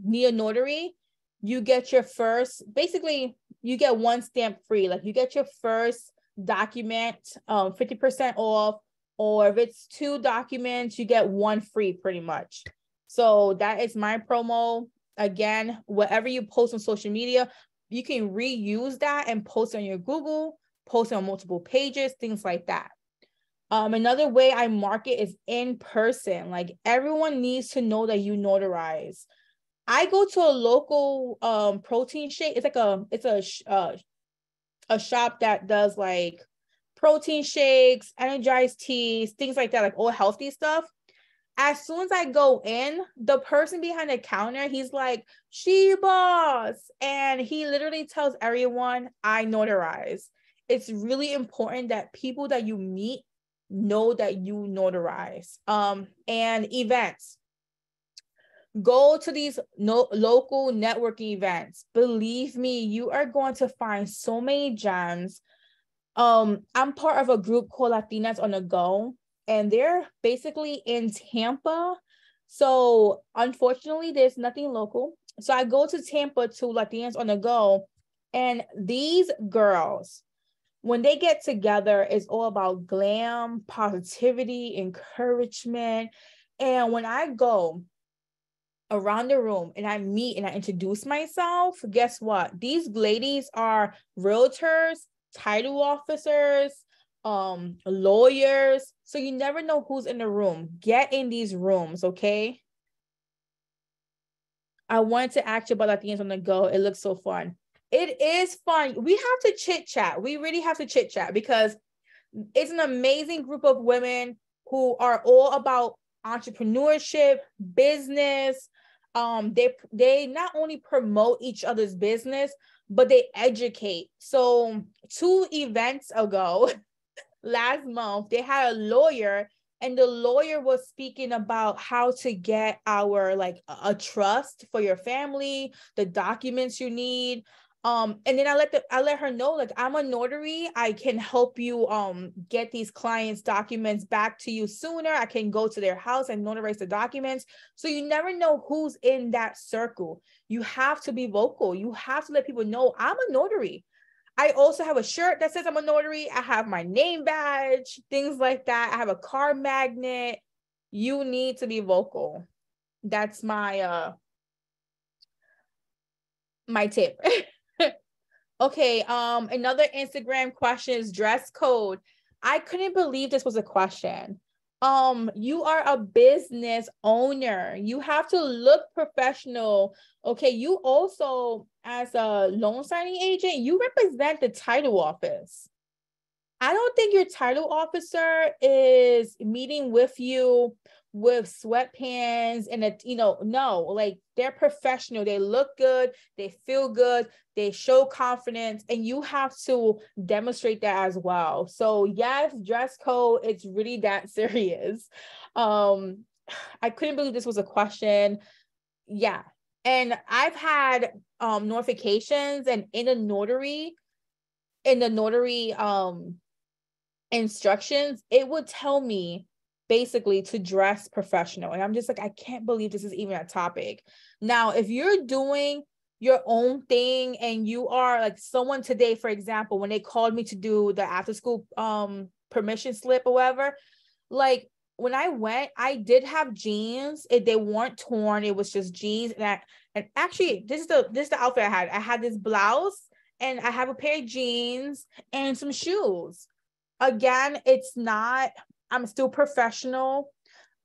need a notary, you get your first, basically you get 1 stamp free. Like you get your first document 50% off, or if it's 2 documents, you get 1 free pretty much. So that is my promo. Again, whatever you post on social media, you can reuse that and post on your Google, post on multiple pages, things like that. Another way I market is in person. Like everyone needs to know that you notarize. I go to a local protein shake. It's like a shop that does like protein shakes, energized teas, things like that, like all healthy stuff. As soon as I go in, the person behind the counter, he's like, she boss. And he literally tells everyone, I notarize. It's really important that people that you meet know that you notarize. And events. Go to these local networking events. Believe me, you are going to find so many gems. I'm part of a group called Latinas on the Go, and they're basically in Tampa. So unfortunately, there's nothing local. So I go to Tampa to Latinas on the Go, and these girls, when they get together, it's all about glam, positivity, encouragement. And when I go around the room and I meet and I introduce myself, guess what? These ladies are realtors, title officers, lawyers. So you never know who's in the room. Get in these rooms, okay? I wanted to ask you about Latinos on the Go. It looks so fun. It is fun. We have to chit chat. We really have to chit chat because it's an amazing group of women who are all about entrepreneurship, business. They not only promote each other's business, but they educate. So 2 events ago, last month, they had a lawyer, and the lawyer was speaking about how to get our like a trust for your family, the documents you need. And then I let her know, like, I'm a notary. I can help you get these clients' documents back to you sooner. I can go to their house and notarize the documents. So you never know who's in that circle. You have to be vocal. You have to let people know I'm a notary. I also have a shirt that says I'm a notary. I have my name badge, things like that. I have a car magnet. You need to be vocal. That's my my tip. Okay, another Instagram question is dress code. I couldn't believe this was a question. You are a business owner. You have to look professional. Okay, you also, as a loan signing agent, you represent the title office. I don't think your title officer is meeting with you with sweatpants and no, like, they're professional. They look good, they feel good, they show confidence, and you have to demonstrate that as well. So yes, dress code, it's really that serious. I couldn't believe this was a question. Yeah. And I've had notifications, and in the notary instructions, it would tell me basically to dress professional. And I'm just like, I can't believe this is even a topic. Now, if you're doing your own thing and you are like someone today, for example, when they called me to do the after school permission slip or whatever, like when I went, I did have jeans. They weren't torn. It was just jeans. And actually, this is the outfit I had. I had this blouse, and I have a pair of jeans and some shoes. Again, it's not, I'm still professional.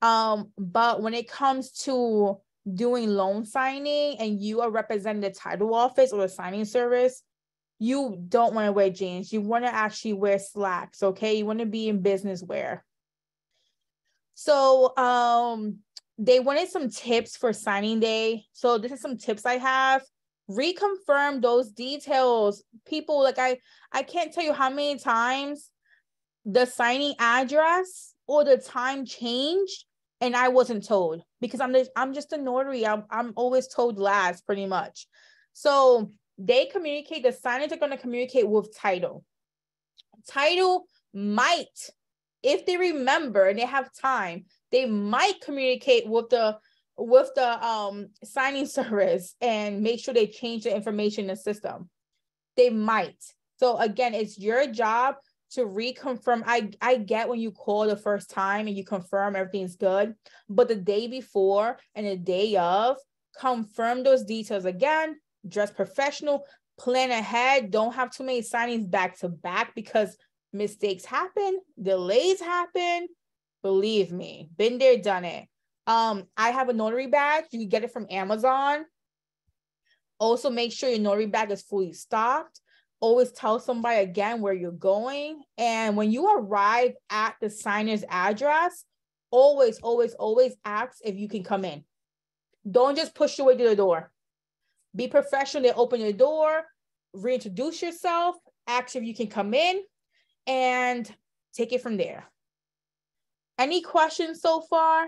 But when it comes to doing loan signing and you are representing the title office or the signing service, you don't want to wear jeans. You want to actually wear slacks, okay? You want to be in business wear. So they wanted some tips for signing day. So this is some tips I have. Reconfirm those details. People, like, I can't tell you how many times the signing address or the time changed and I wasn't told, because I'm just a notary. I'm always told last, pretty much. So they communicate, the signers are going to communicate with title. Title might, if they remember and they have time, they might communicate with the signing service and make sure they change the information in the system. They might. So again, it's your job to reconfirm. I get when you call the first time and you confirm everything's good, but the day before and the day of, confirm those details again, dress professional, plan ahead. Don't have too many signings back to back, because mistakes happen, delays happen. Believe me, been there, done it. I have a notary badge. You can get it from Amazon. Also, make sure your notary bag is fully stocked. Always tell somebody again where you're going. And when you arrive at the signer's address, always ask if you can come in. Don't just push your way to the door. Be professional. They open your door, reintroduce yourself, ask if you can come in, and take it from there. Any questions so far?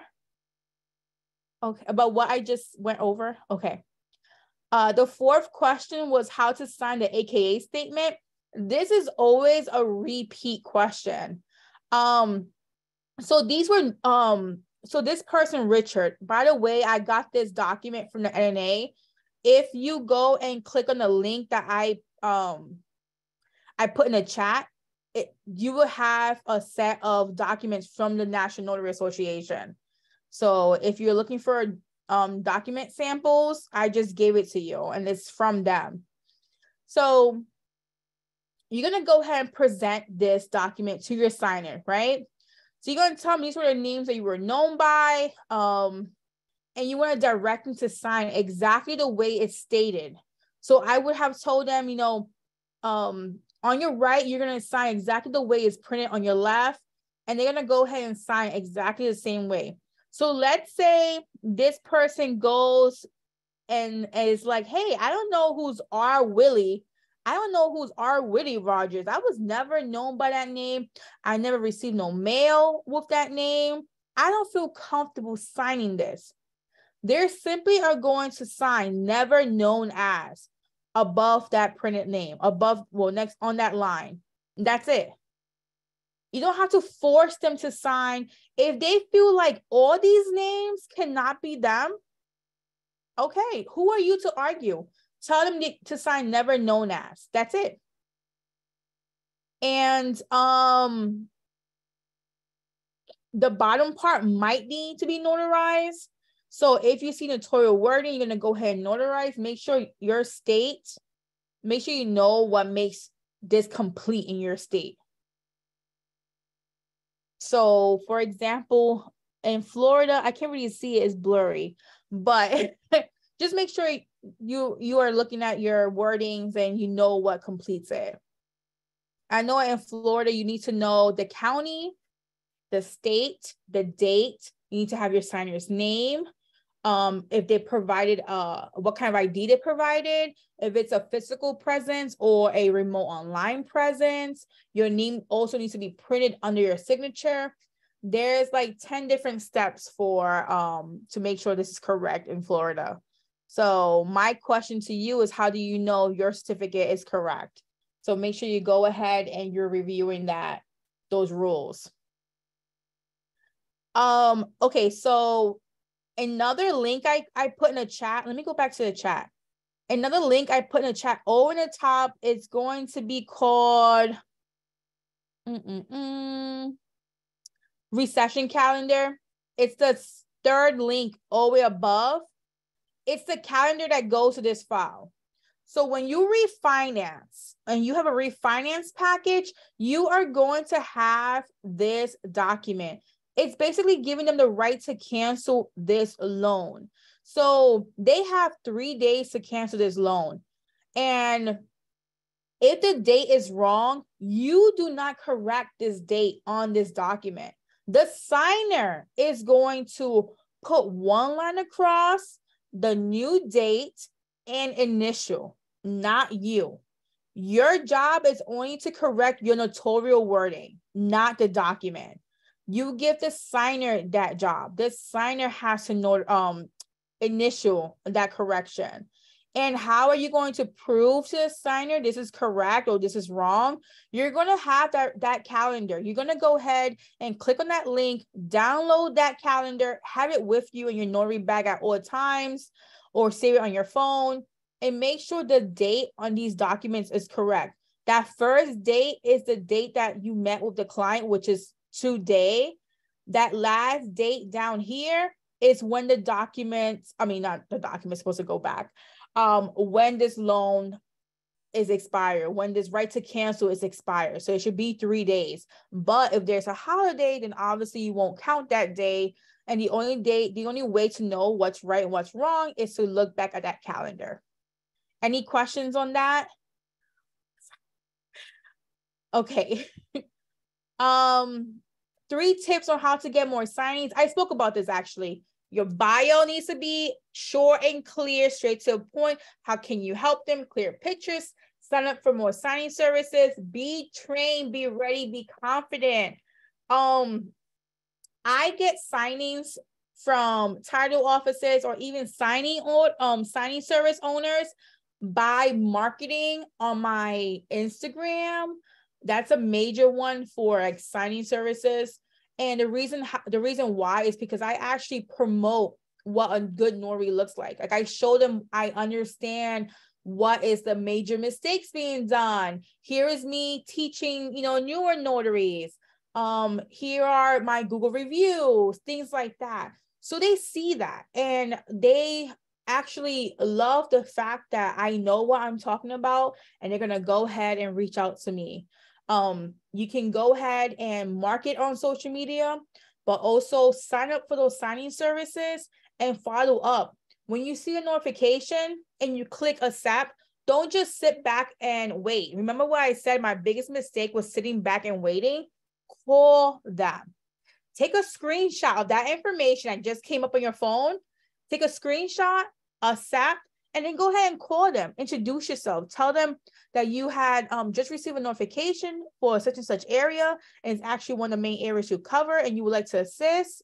Okay, about what I just went over? Okay. The fourth question was how to sign the AKA statement. This is always a repeat question. So this person, Richard, by the way, I got this document from the NNA. If you go and click on the link that I put in the chat, you will have a set of documents from the National Notary Association. So if you're looking for document samples, I just gave it to you, and it's from them. So you're going to go ahead and present this document to your signer, right? So you're going to tell them these were the names that you were known by. and you want to direct them to sign exactly the way it's stated. So I would have told them, you know, on your right, you're going to sign exactly the way it's printed on your left, and they're going to go ahead and sign exactly the same way. So let's say this person goes and is like, hey, I don't know who's R. Willie. I don't know who's R. Willie Rogers. I was never known by that name. I never received no mail with that name. I don't feel comfortable signing this. They simply are going to sign never known as above that printed name, above, well, next on that line. That's it. You don't have to force them to sign. If they feel like all these names cannot be them, okay, who are you to argue? Tell them to sign never known as. That's it. And the bottom part might need to be notarized. So if you see notarial wording, you're going to go ahead and notarize. Make sure your state, make sure you know what makes this complete in your state. So for example, in Florida, I can't really see it, it's blurry, but just make sure you are looking at your wordings and you know what completes it. I know in Florida, you need to know the county, the state, the date. You need to have your signer's name. If they provided what kind of ID they provided, if it's a physical presence or a remote online presence. Your name also needs to be printed under your signature. There's like 10 different steps for to make sure this is correct in Florida. So my question to you is, how do you know your certificate is correct? So make sure you go ahead and you're reviewing those rules. Okay, so another link I put in the chat. Let me go back to the chat. Another link I put in the chat over in the top, it's going to be called recession calendar. It's the third link all the way above. It's the calendar that goes to this file. So when you refinance and you have a refinance package, you are going to have this document. It's basically giving them the right to cancel this loan. So they have 3 days to cancel this loan. And if the date is wrong, you do not correct this date on this document. The signer is going to put one line across the new date and initial, not you. Your job is only to correct your notarial wording, not the document. You give the signer that job. The signer has to initial that correction. And how are you going to prove to the signer this is correct or this is wrong? You're going to have that calendar. You're going to go ahead and click on that link, download that calendar, have it with you in your notary bag at all times, or save it on your phone, and make sure the date on these documents is correct. That first date is the date that you met with the client, which is today. That last date down here is when the documents, I mean, not the document's supposed to go back, when this loan is expired, when this right to cancel is expired. So it should be 3 days. But if there's a holiday, then obviously you won't count that day. And the only way to know what's right and what's wrong is to look back at that calendar. Any questions on that? Okay. 3 tips on how to get more signings. I spoke about this actually. Your bio needs to be short and clear, straight to the point. How can you help them? Clear pictures. Sign up for more signing services. Be trained, be ready, be confident. I get signings from title offices or even signing service owners by marketing on my Instagram. That's a major one for like signing services. And the reason why is because I actually promote what a good notary looks like. Like I show them, I understand what is the major mistakes being done. Here is me teaching, newer notaries. Here are my Google reviews, things like that. So they see that and they actually love the fact that I know what I'm talking about, and they're going to go ahead and reach out to me. You can go ahead and market on social media, but also sign up for those signing services and follow up. When you see a notification and you click accept, don't just sit back and wait. Remember what I said? My biggest mistake was sitting back and waiting. Call them. Take a screenshot of that information that just came up on your phone. Take a screenshot, accept, and then go ahead and call them. Introduce yourself. Tell them that you had just received a notification for such and such area, and it's actually one of the main areas you cover, and you would like to assist.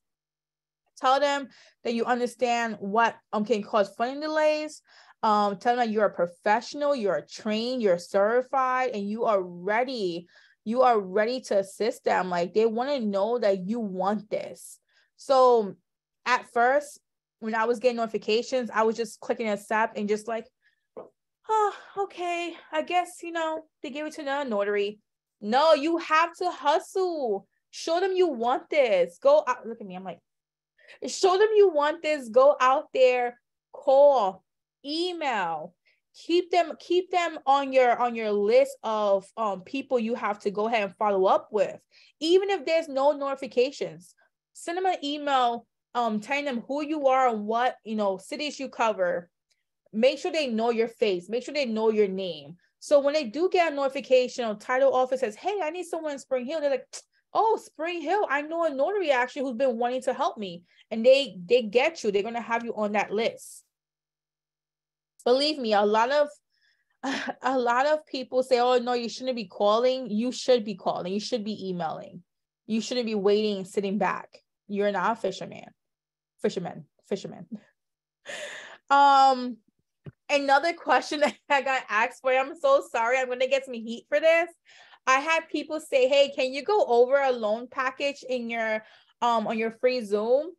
Tell them that you understand what can cause funding delays. Tell them that you're a professional, you're trained, you're certified, and you are ready. You are ready to assist them. Like, they want to know that you want this. So at first, when I was getting notifications, I was just clicking accept and just like, oh, okay, I guess, they gave it to another notary. No, you have to hustle. Show them you want this. Go out. Look at me. I'm like, show them you want this. Go out there, call, email, keep them on your list of people you have to go ahead and follow up with. Even if there's no notifications, send them an email telling them who you are and what cities you cover. Make sure they know your face. Make sure they know your name. So when they do get a notification on title office says, hey, I need someone in Spring Hill, they're like, oh, Spring Hill, I know a notary actually who's been wanting to help me. And they get you. They're going to have you on that list. Believe me, a lot of people say, oh, no, you shouldn't be calling. You should be calling. You should be emailing. You shouldn't be waiting and sitting back. You're not a fisherman. Another question that I got asked for, I'm so sorry, I'm going to get some heat for this. I had people say, hey, can you go over a loan package in your on your free Zoom?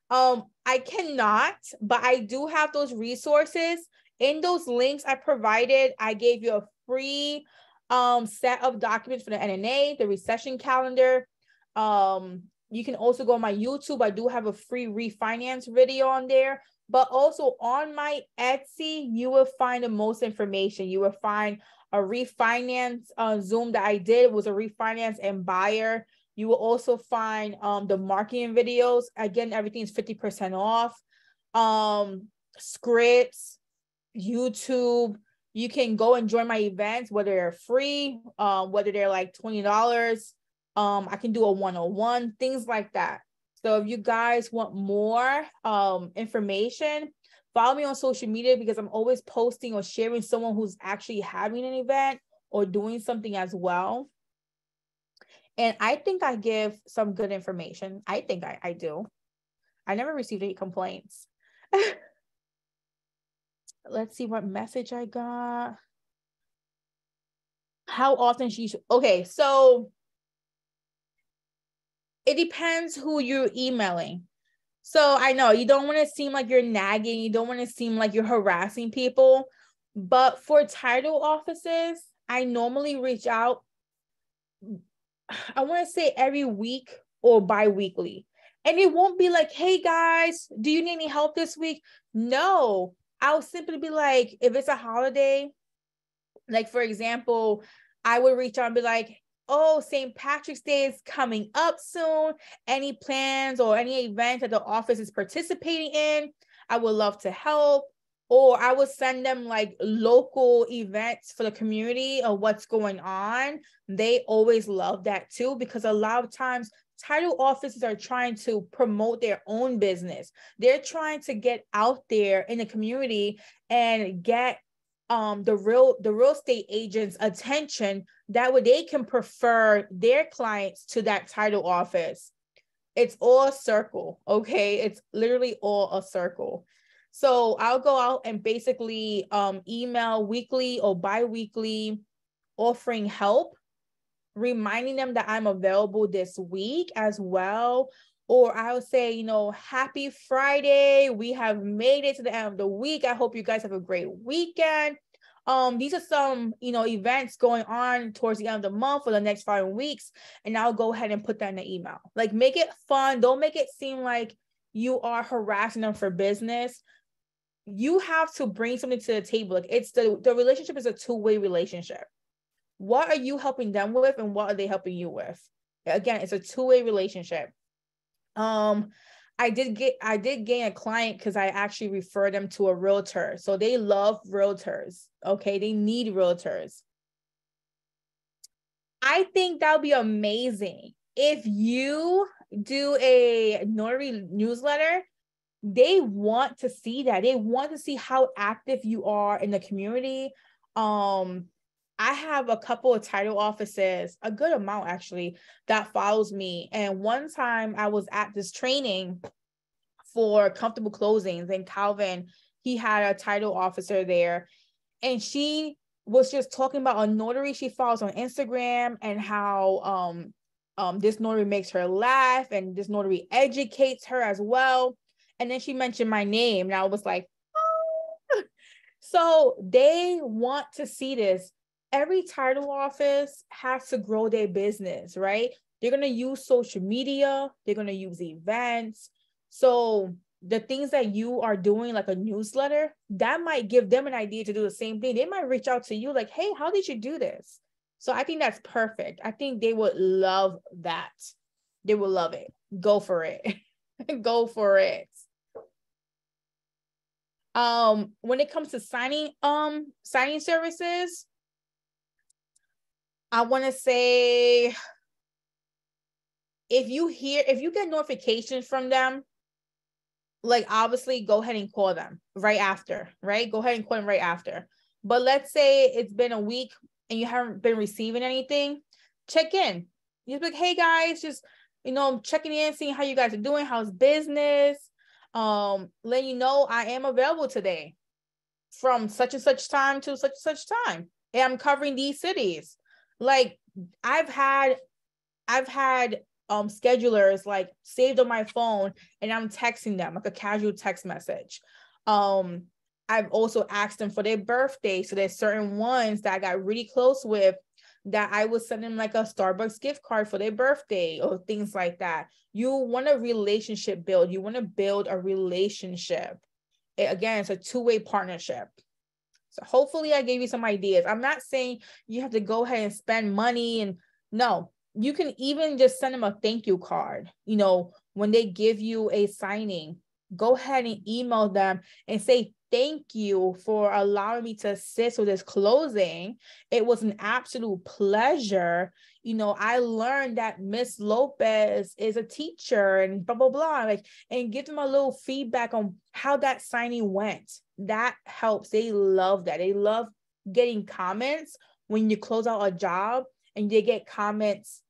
I cannot, but I do have those resources. In those links I provided, I gave you a free set of documents for the NNA, the recession calendar. You can also go on my YouTube. I do have a free refinance video on there. But also on my Etsy, you will find the most information. You will find a refinance Zoom that I did. It was a refinance and buyer. You will also find the marketing videos. Again, everything is 50% off. Scripts, YouTube. You can go and join my events, whether they're free, whether they're like $20. I can do a 101, things like that. So if you guys want more information, follow me on social media, because I'm always posting or sharing someone who's actually having an event or doing something as well. And I think I give some good information. I think I do. I never received any complaints. Let's see what message I got. How often okay, so it depends who you're emailing. So I know you don't want to seem like you're nagging. You don't want to seem like you're harassing people. But for title offices, I normally reach out, I want to say every week or bi-weekly. And it won't be like, hey guys, do you need any help this week? No, I'll simply be like, if it's a holiday, like for example, I would reach out and be like, oh, St. Patrick's Day is coming up soon. Any plans or any events that the office is participating in? I would love to help. Or I would send them like local events for the community of what's going on. They always love that too, because a lot of times title offices are trying to promote their own business. They're trying to get out there in the community and get the real estate agents' attention. That way they can prefer their clients to that title office. It's all a circle, okay? It's literally all a circle. So I'll go out and basically email weekly or bi-weekly, offering help, reminding them that I'm available this week as well. Or I'll say, happy Friday. We have made it to the end of the week. I hope you guys have a great weekend. These are some, events going on towards the end of the month for the next 5 weeks. And I'll go ahead and put that in the email. Like, make it fun. Don't make it seem like you are harassing them for business. You have to bring something to the table. Like, it's the relationship is a two-way relationship. What are you helping them with, and what are they helping you with? Again, it's a two-way relationship. I did gain a client because I actually referred them to a realtor. So they love realtors. Okay. They need realtors. I think that would be amazing. If you do a notary newsletter, they want to see that. They want to see how active you are in the community. I have a couple of title offices, a good amount actually, that follows me. And one time I was at this training for comfortable closings, and Calvin, he had a title officer there, and she was just talking about a notary she follows on Instagram, and how this notary makes her laugh, and this notary educates her as well. And then she mentioned my name, and I was like, oh. So they want to see this. Every title office has to grow their business, right? They're going to use social media. They're going to use events. So the things that you are doing, like a newsletter, that might give them an idea to do the same thing. They might reach out to you like, hey, how did you do this? So I think that's perfect. I think they would love that. They will love it. Go for it. Go for it. When it comes to signing services, I want to say, if you get notifications from them, like, obviously go ahead and call them right after, right? Go ahead and call them right after. But let's say it's been a week and you haven't been receiving anything, check in. You're like, hey guys, just, checking in, seeing how you guys are doing. How's business? Letting you know I am available today from such and such time to such and such time. And I'm covering these cities. Like, I've had schedulers like saved on my phone, and I'm texting them like a casual text message. I've also asked them for their birthday. So there's certain ones that I got really close with that I would send them like a Starbucks gift card for their birthday or things like that. You want a relationship build. You want to build a relationship. Again, it's a two-way partnership. So hopefully I gave you some ideas. I'm not saying you have to go ahead and spend money, and no, you can even just send them a thank you card. When they give you a signing, go ahead and email them and say, thank you for allowing me to assist with this closing. It was an absolute pleasure. I learned that Miss Lopez is a teacher and blah, blah, blah. And give them a little feedback on how that signing went. That helps. They love that. They love getting comments when you close out a job, and they get comments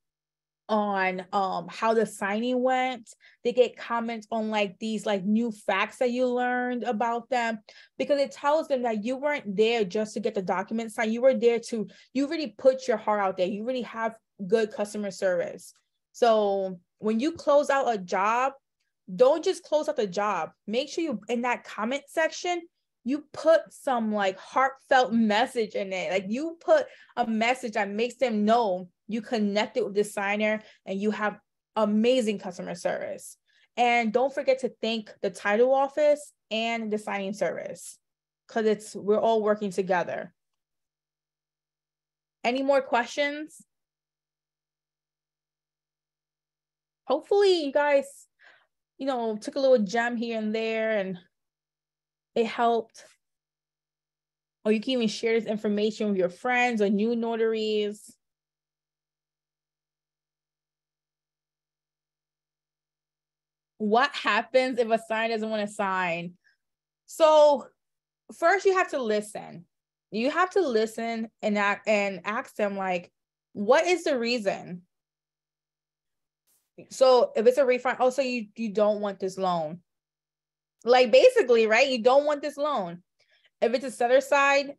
on how the signing went. They get comments on like these like new facts that you learned about them, because it tells them that you weren't there just to get the document signed. You were there to, you really put your heart out there. You really have good customer service. So when you close out a job, don't just close out the job. Make sure you, in that comment section, you put some like heartfelt message in it. Like, you put a message that makes them know you connected with the signer and you have amazing customer service. And don't forget to thank the title office and the signing service, because we're all working together. Any more questions? Hopefully you guys, took a little gem here and there and it helped. Or you can even share this information with your friends or new notaries. What happens if a signer doesn't want to sign? So first you have to listen. You have to listen and ask them, like, what is the reason? So if it's a refund, also you don't want this loan. Like, basically, right? You don't want this loan. If it's a seller side,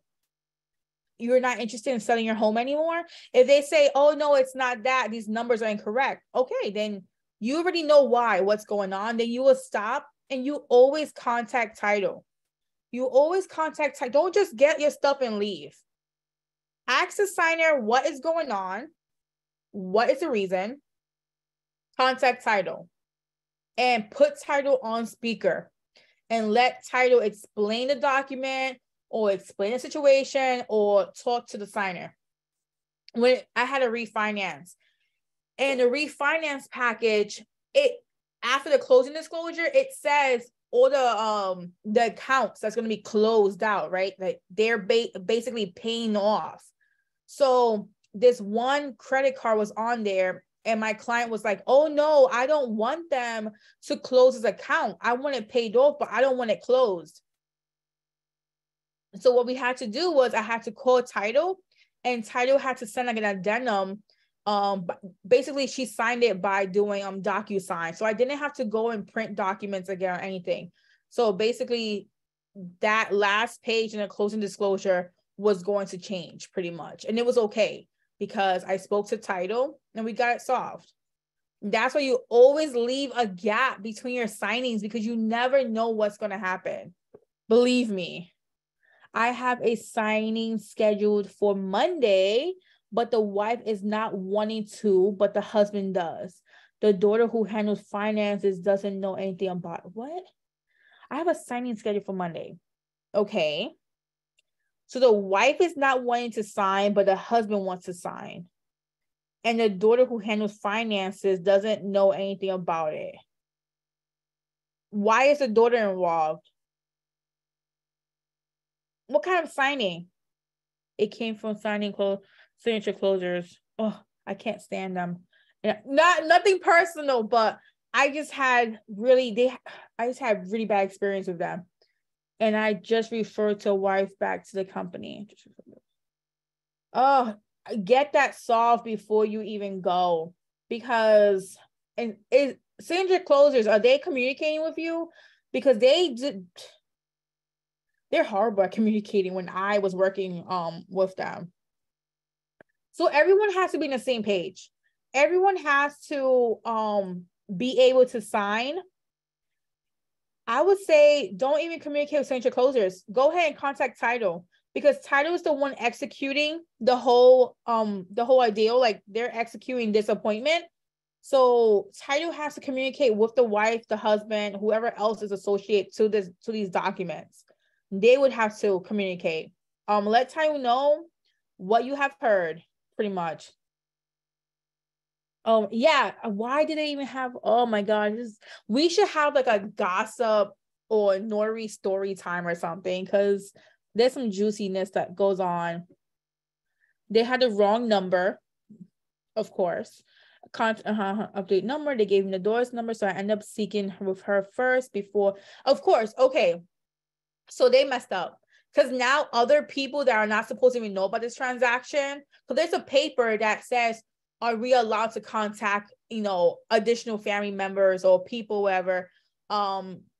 you're not interested in selling your home anymore. If they say, oh no, it's not that, these numbers are incorrect. Okay, then you already know what's going on. Then you will stop, and you always contact title. You always contact title. Don't just get your stuff and leave. Ask the signer what is going on. What is the reason? Contact title and put title on speaker and let title explain the document or explain the situation or talk to the signer. When I had a refinance, and the refinance package, after the closing disclosure, it says all the accounts that's going to be closed out, right? Like they're basically paying off. So this one credit card was on there, and my client was like, oh no, I don't want them to close this account. I want it paid off, but I don't want it closed. So what we had to do was I had to call title, and title had to send like an addendum. Basically she signed it by doing DocuSign. So I didn't have to go and print documents again or anything. So basically that last page in the closing disclosure was going to change pretty much. And it was okay because I spoke to title and we got it solved. That's why you always leave a gap between your signings, because you never know what's going to happen. Believe me. I have a signing scheduled for Monday, but the wife is not wanting to, but the husband does. The daughter who handles finances doesn't know anything about it. What? I have a signing scheduled for Monday. Okay. So the wife is not wanting to sign, but the husband wants to sign. And the daughter who handles finances doesn't know anything about it. Why is the daughter involved? What kind of signing? It came from signing signature closures. Oh, I can't stand them. Nothing personal, but I just had really bad experience with them. And I just referred to wife back to the company. Oh, get that solved before you even go. Because signature closers, are they communicating with you? Because they're horrible at communicating when I was working with them. So everyone has to be on the same page. Everyone has to be able to sign. I would say don't even communicate with signature closers. Go ahead and contact title, because title is the one executing the whole ideal. Like they're executing this appointment. So title has to communicate with the wife, the husband, whoever else is associated to these documents. They would have to communicate. Let title know what you have heard, pretty much. Yeah. Why did they even have? Oh my God, we should have like a gossip or notary story time or something, because there's some juiciness that goes on. They had the wrong number, of course. Update number. They gave me the door's number, so I ended up speaking with her first before. Of course, okay. So they messed up, because now other people that are not supposed to even know about this transaction, because there's a paper that says, are we allowed to contact, additional family members or people, whatever,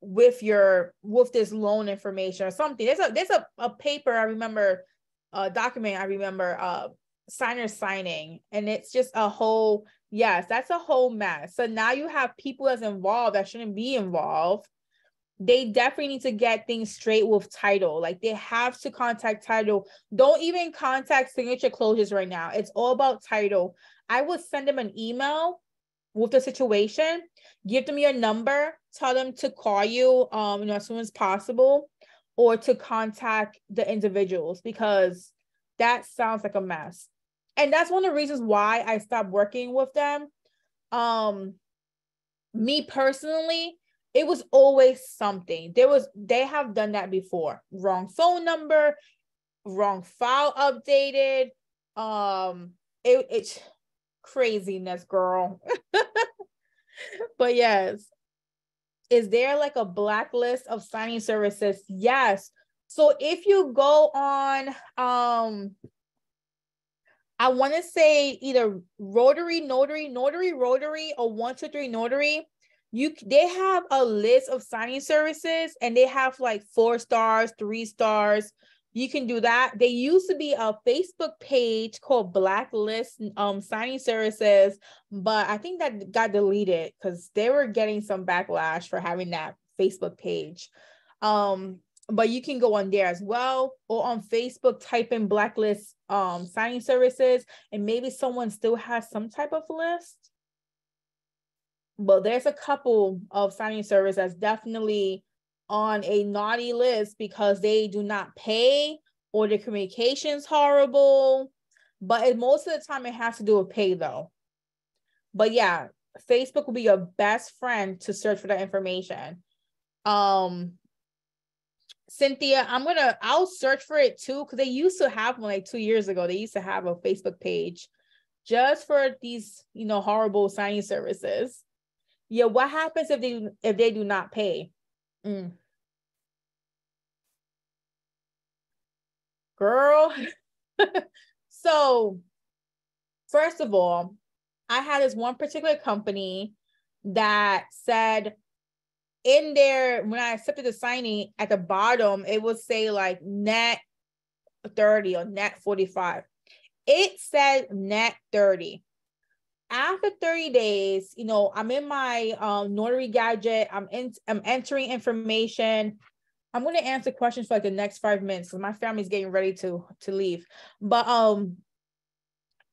with this loan information or something. There's a paper, I remember, document, I remember, signers signing, and it's just a whole, yes, that's a whole mess. So now you have people that's involved that shouldn't be involved. They definitely need to get things straight with title. Like they have to contact title. Don't even contact signature closures right now. It's all about title. I would send them an email with the situation, give them your number, tell them to call you, as soon as possible, or to contact the individuals, because that sounds like a mess. And that's one of the reasons why I stopped working with them. Me personally, it was always something. They have done that before. Wrong phone number, wrong file updated. It's craziness, girl. But yes. Is there like a blacklist of signing services? Yes. So if you go on, I want to say either Rotary, Notary, or 123 Notary, they have a list of signing services, and they have like 4 stars, 3 stars. You can do that. There used to be a Facebook page called Blacklist signing services, but I think that got deleted because they were getting some backlash for having that Facebook page. But you can go on there as well, or on Facebook, type in Blacklist signing services, and maybe someone still has some type of list. But there's a couple of signing services that's definitely on a naughty list because they do not pay, or the communication's horrible. But most of the time it has to do with pay though. But yeah, Facebook will be your best friend to search for that information. Cynthia, I'll search for it too, because they used to have one like 2 years ago. They used to have a Facebook page just for these, horrible signing services. Yeah, what happens if they do not pay? Girl. So, first of all, I had this one particular company that said in there, when I accepted the signing, at the bottom, it would say like net 30 or net 45. It said net 30. After 30 days, I'm in my notary gadget. I'm entering information. I'm going to answer questions for like the next 5 minutes because my family's getting ready to leave. But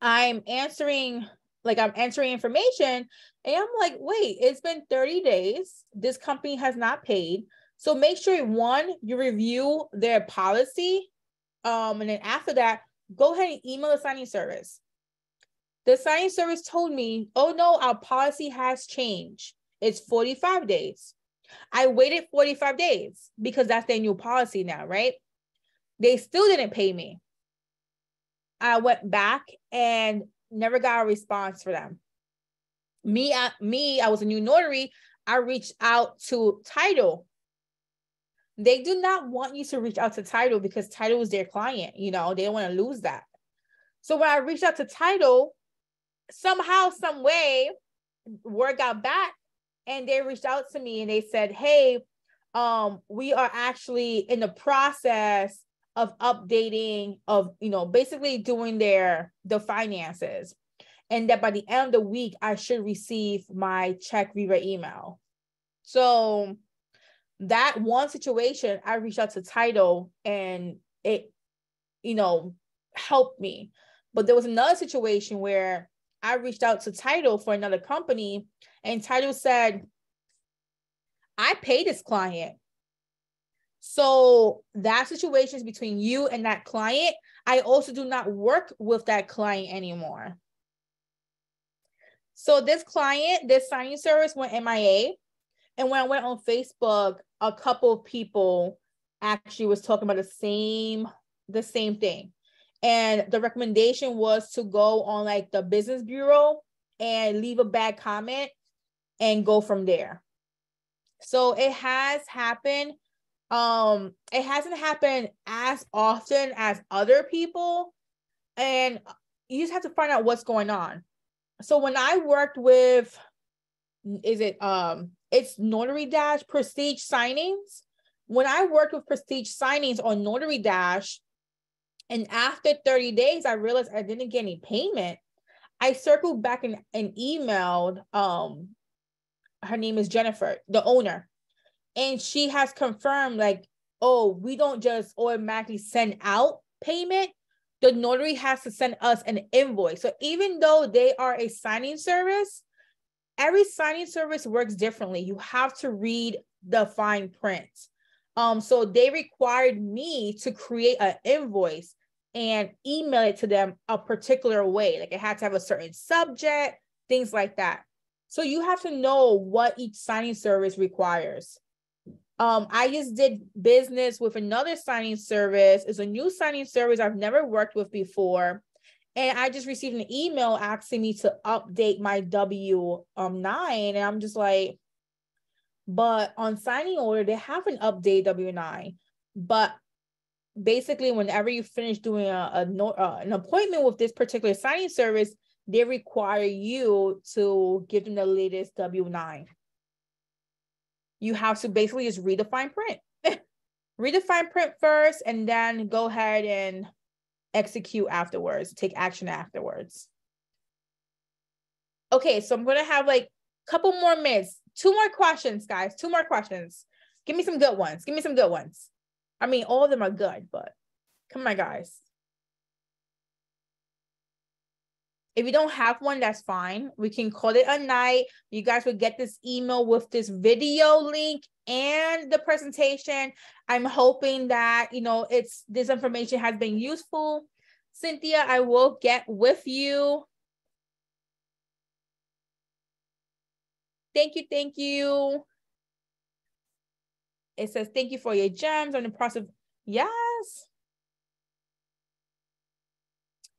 I'm entering information, and I'm like, wait, it's been 30 days. This company has not paid. So make sure, one, you review their policy. And then after that, go ahead and email the signing service. The signing service told me, oh no, our policy has changed. It's 45 days. I waited 45 days because that's their new policy now, right? They still didn't pay me. I went back and never got a response for them. I was a new notary. I reached out to Title. They do not want you to reach out to Title because Title is their client. They don't want to lose that. So when I reached out to Title, somehow, some way, word got back, and they reached out to me and they said, hey, we are actually in the process of updating, of basically doing the finances, and that by the end of the week I should receive my check via email. So that one situation, I reached out to Title and it helped me. But there was another situation where I reached out to Title for another company, and Title said, I pay this client. So that situation is between you and that client. I also do not work with that client anymore. So this signing service went MIA. And when I went on Facebook, a couple of people actually was talking about the same thing. And the recommendation was to go on like the business bureau and leave a bad comment and go from there. So it has happened. It hasn't happened as often as other people, and you just have to find out what's going on. So when I worked with, it's Notary Dash Prestige Signings. When I worked with Prestige Signings on Notary Dash, and after 30 days, I realized I didn't get any payment. I circled back and emailed, her name is Jennifer, the owner. And she has confirmed like, oh, we don't just automatically send out payment. The notary has to send us an invoice. So even though they are a signing service, every signing service works differently. You have to read the fine print. So they required me to create an invoice and email it to them a particular way. Like it had to have a certain subject, things like that. So you have to know what each signing service requires. I just did business with another signing service. It's a new signing service I've never worked with before. And I just received an email asking me to update my W-9. And I'm just like, but on signing order, they have an update W-9. But basically, whenever you finish doing an appointment with this particular signing service, they require you to give them the latest W-9. You have to basically just read the fine print. Read the fine print first, and then go ahead and execute afterwards, take action afterwards. Okay, so I'm going to have like a couple more minutes. 2 more questions, guys. 2 more questions. Give me some good ones. Give me some good ones. I mean, all of them are good, but come on, guys. If you don't have one, that's fine. We can call it a night. You guys will get this email with this video link and the presentation. I'm hoping that, this information has been useful. Cynthia, I will get with you. Thank you. Thank you. It says, thank you for your gems on the process. Yes.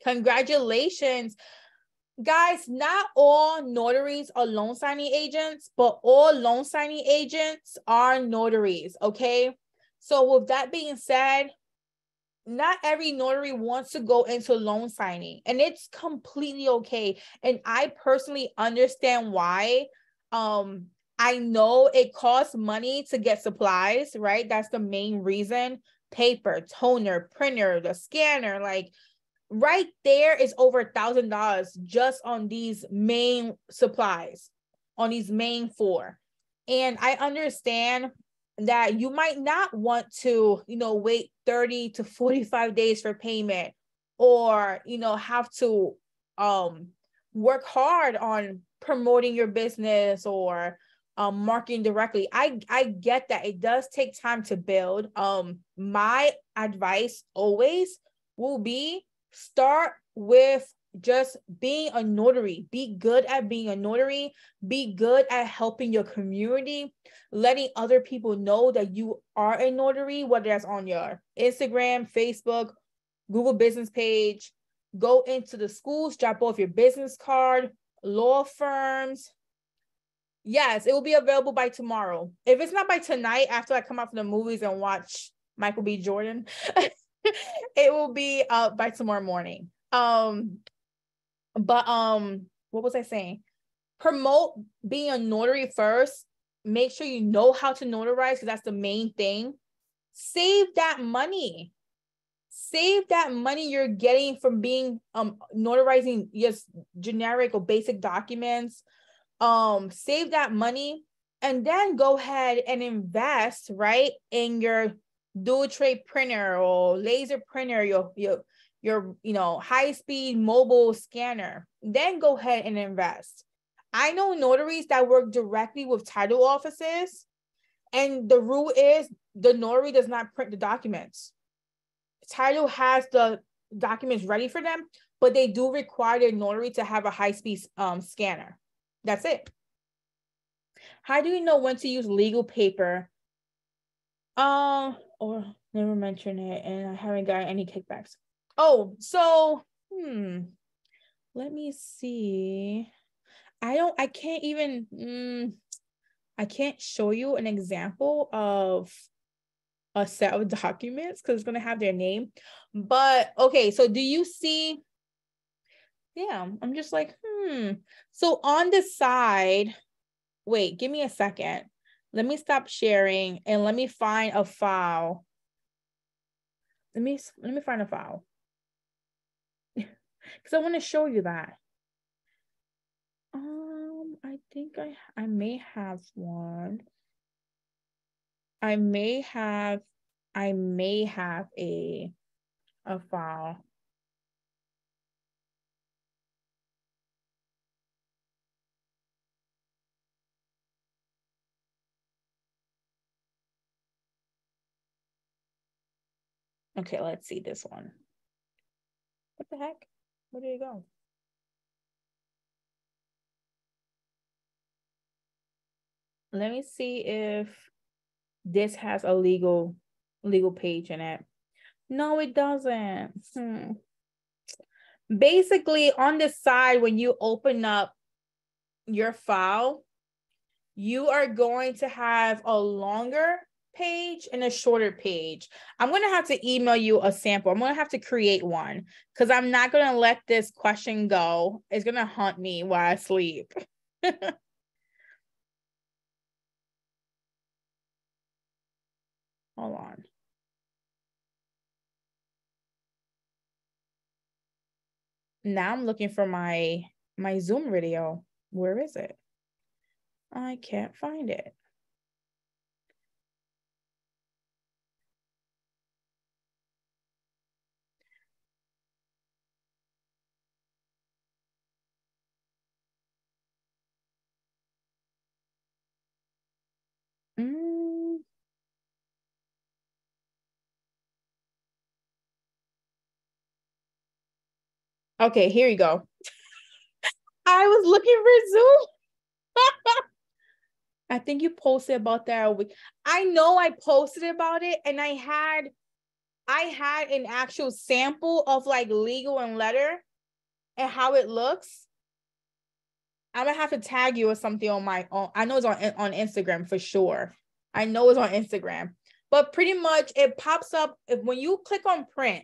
Congratulations. Guys, not all notaries are loan signing agents, but all loan signing agents are notaries, okay? So with that being said, not every notary wants to go into loan signing, and it's completely okay. And I personally understand why. I know it costs money to get supplies, right? That's the main reason. Paper, toner, printer, the scanner, like right there is over $1,000 just on these main supplies, on these main four. And I understand that you might not want to, wait 30 to 45 days for payment, or, have to work hard on promoting your business or marketing directly. I get that it does take time to build. My advice always will be start with just being a notary. Be good at being a notary. Be good at helping your community, letting other people know that you are a notary, whether that's on your Instagram, Facebook, Google business page. Go into the schools, drop off your business card, law firms. Yes, it will be available by tomorrow. If it's not by tonight, after I come out from the movies and watch Michael B. Jordan, it will be up by tomorrow morning. But what was I saying? Promote being a notary first. Make sure you know how to notarize, because that's the main thing. Save that money. Save that money you're getting from being notarizing just generic or basic documents. Save that money and then go ahead and invest, right, in your dual tray printer or laser printer, your high-speed mobile scanner. Then go ahead and invest. I know notaries that work directly with title offices, and the rule is the notary does not print the documents. Title has the documents ready for them, but they do require their notary to have a high-speed scanner. That's it. How do you know when to use legal paper? Or never mention it, and I haven't gotten any kickbacks. Oh, so let me see. I can't show you an example of a set of documents because it's gonna have their name. But okay, so do you see? Yeah, I'm just like, So on the side, wait, give me a second. Let me stop sharing and let me find a file. Let me find a file. Because I want to show you that. I think I may have one. I may have a file. Okay, let's see this one. What the heck? Where did it go? Let me see if this has a legal page in it. No, it doesn't. Basically, on the side, when you open up your file, you are going to have a longer page and a shorter page. I'm going to have to email you a sample. I'm going to have to create one because I'm not going to let this question go. It's going to haunt me while I sleep. Hold on. Now I'm looking for my Zoom video. Where is it? I can't find it. Okay, here you go. I was looking for Zoom. I think you posted about that a week. I know I posted about it, and I had an actual sample of like legal and letter and how it looks. I'm gonna have to tag you or something on my own. I know it's on Instagram for sure. I know it's on Instagram, but pretty much it pops up when you click on print.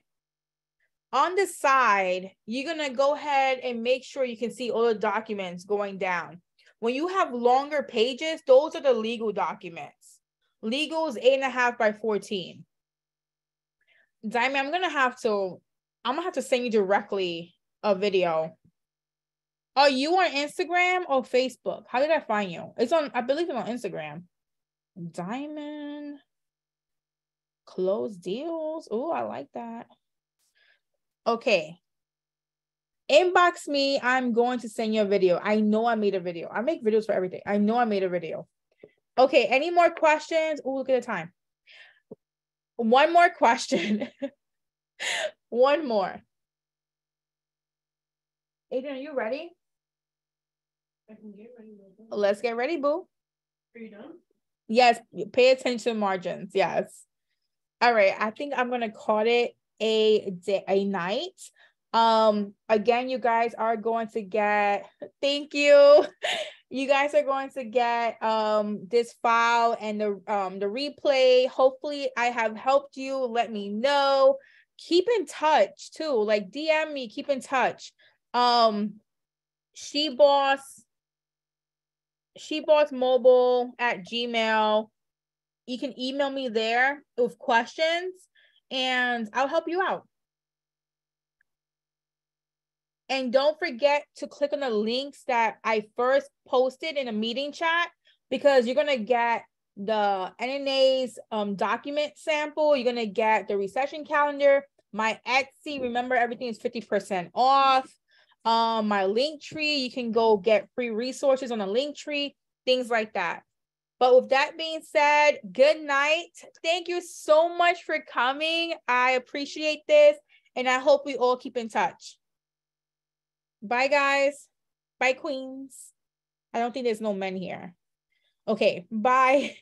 On the side, you're gonna go ahead and make sure you can see all the documents going down. When you have longer pages, those are the legal documents. Legal is 8.5 by 14. Diamond, I'm gonna have to send you directly a video. Are you on Instagram or Facebook? How did I find you? I believe it's on Instagram. Diamond close deals. Oh, I like that. Okay. Inbox me. I'm going to send you a video. I know I made a video. I make videos for everything. I know I made a video. Okay. Any more questions? Oh, look at the time. One more question. One more. Adrian, are you ready? I can get ready. Let's get ready, boo. Are you done? Yes. Pay attention to margins. Yes. All right. I think I'm going to call it a night. Again, you guys are going to get, thank you. You guys are going to get this file and the replay. Hopefully I have helped you. Let me know. Keep in touch too. Like DM me, keep in touch. shebossmobile@gmail. You can email me there with questions and I'll help you out. And don't forget to click on the links that I first posted in a meeting chat, because you're going to get the NNA's document sample. You're going to get the recession calendar, my Etsy. Remember, everything is 50% off. My Linktree, you can go get free resources on the Linktree, things like that. But with that being said, good night. Thank you so much for coming. I appreciate this, and I hope we all keep in touch. Bye, guys. Bye, queens. I don't think there's no men here. Okay, bye.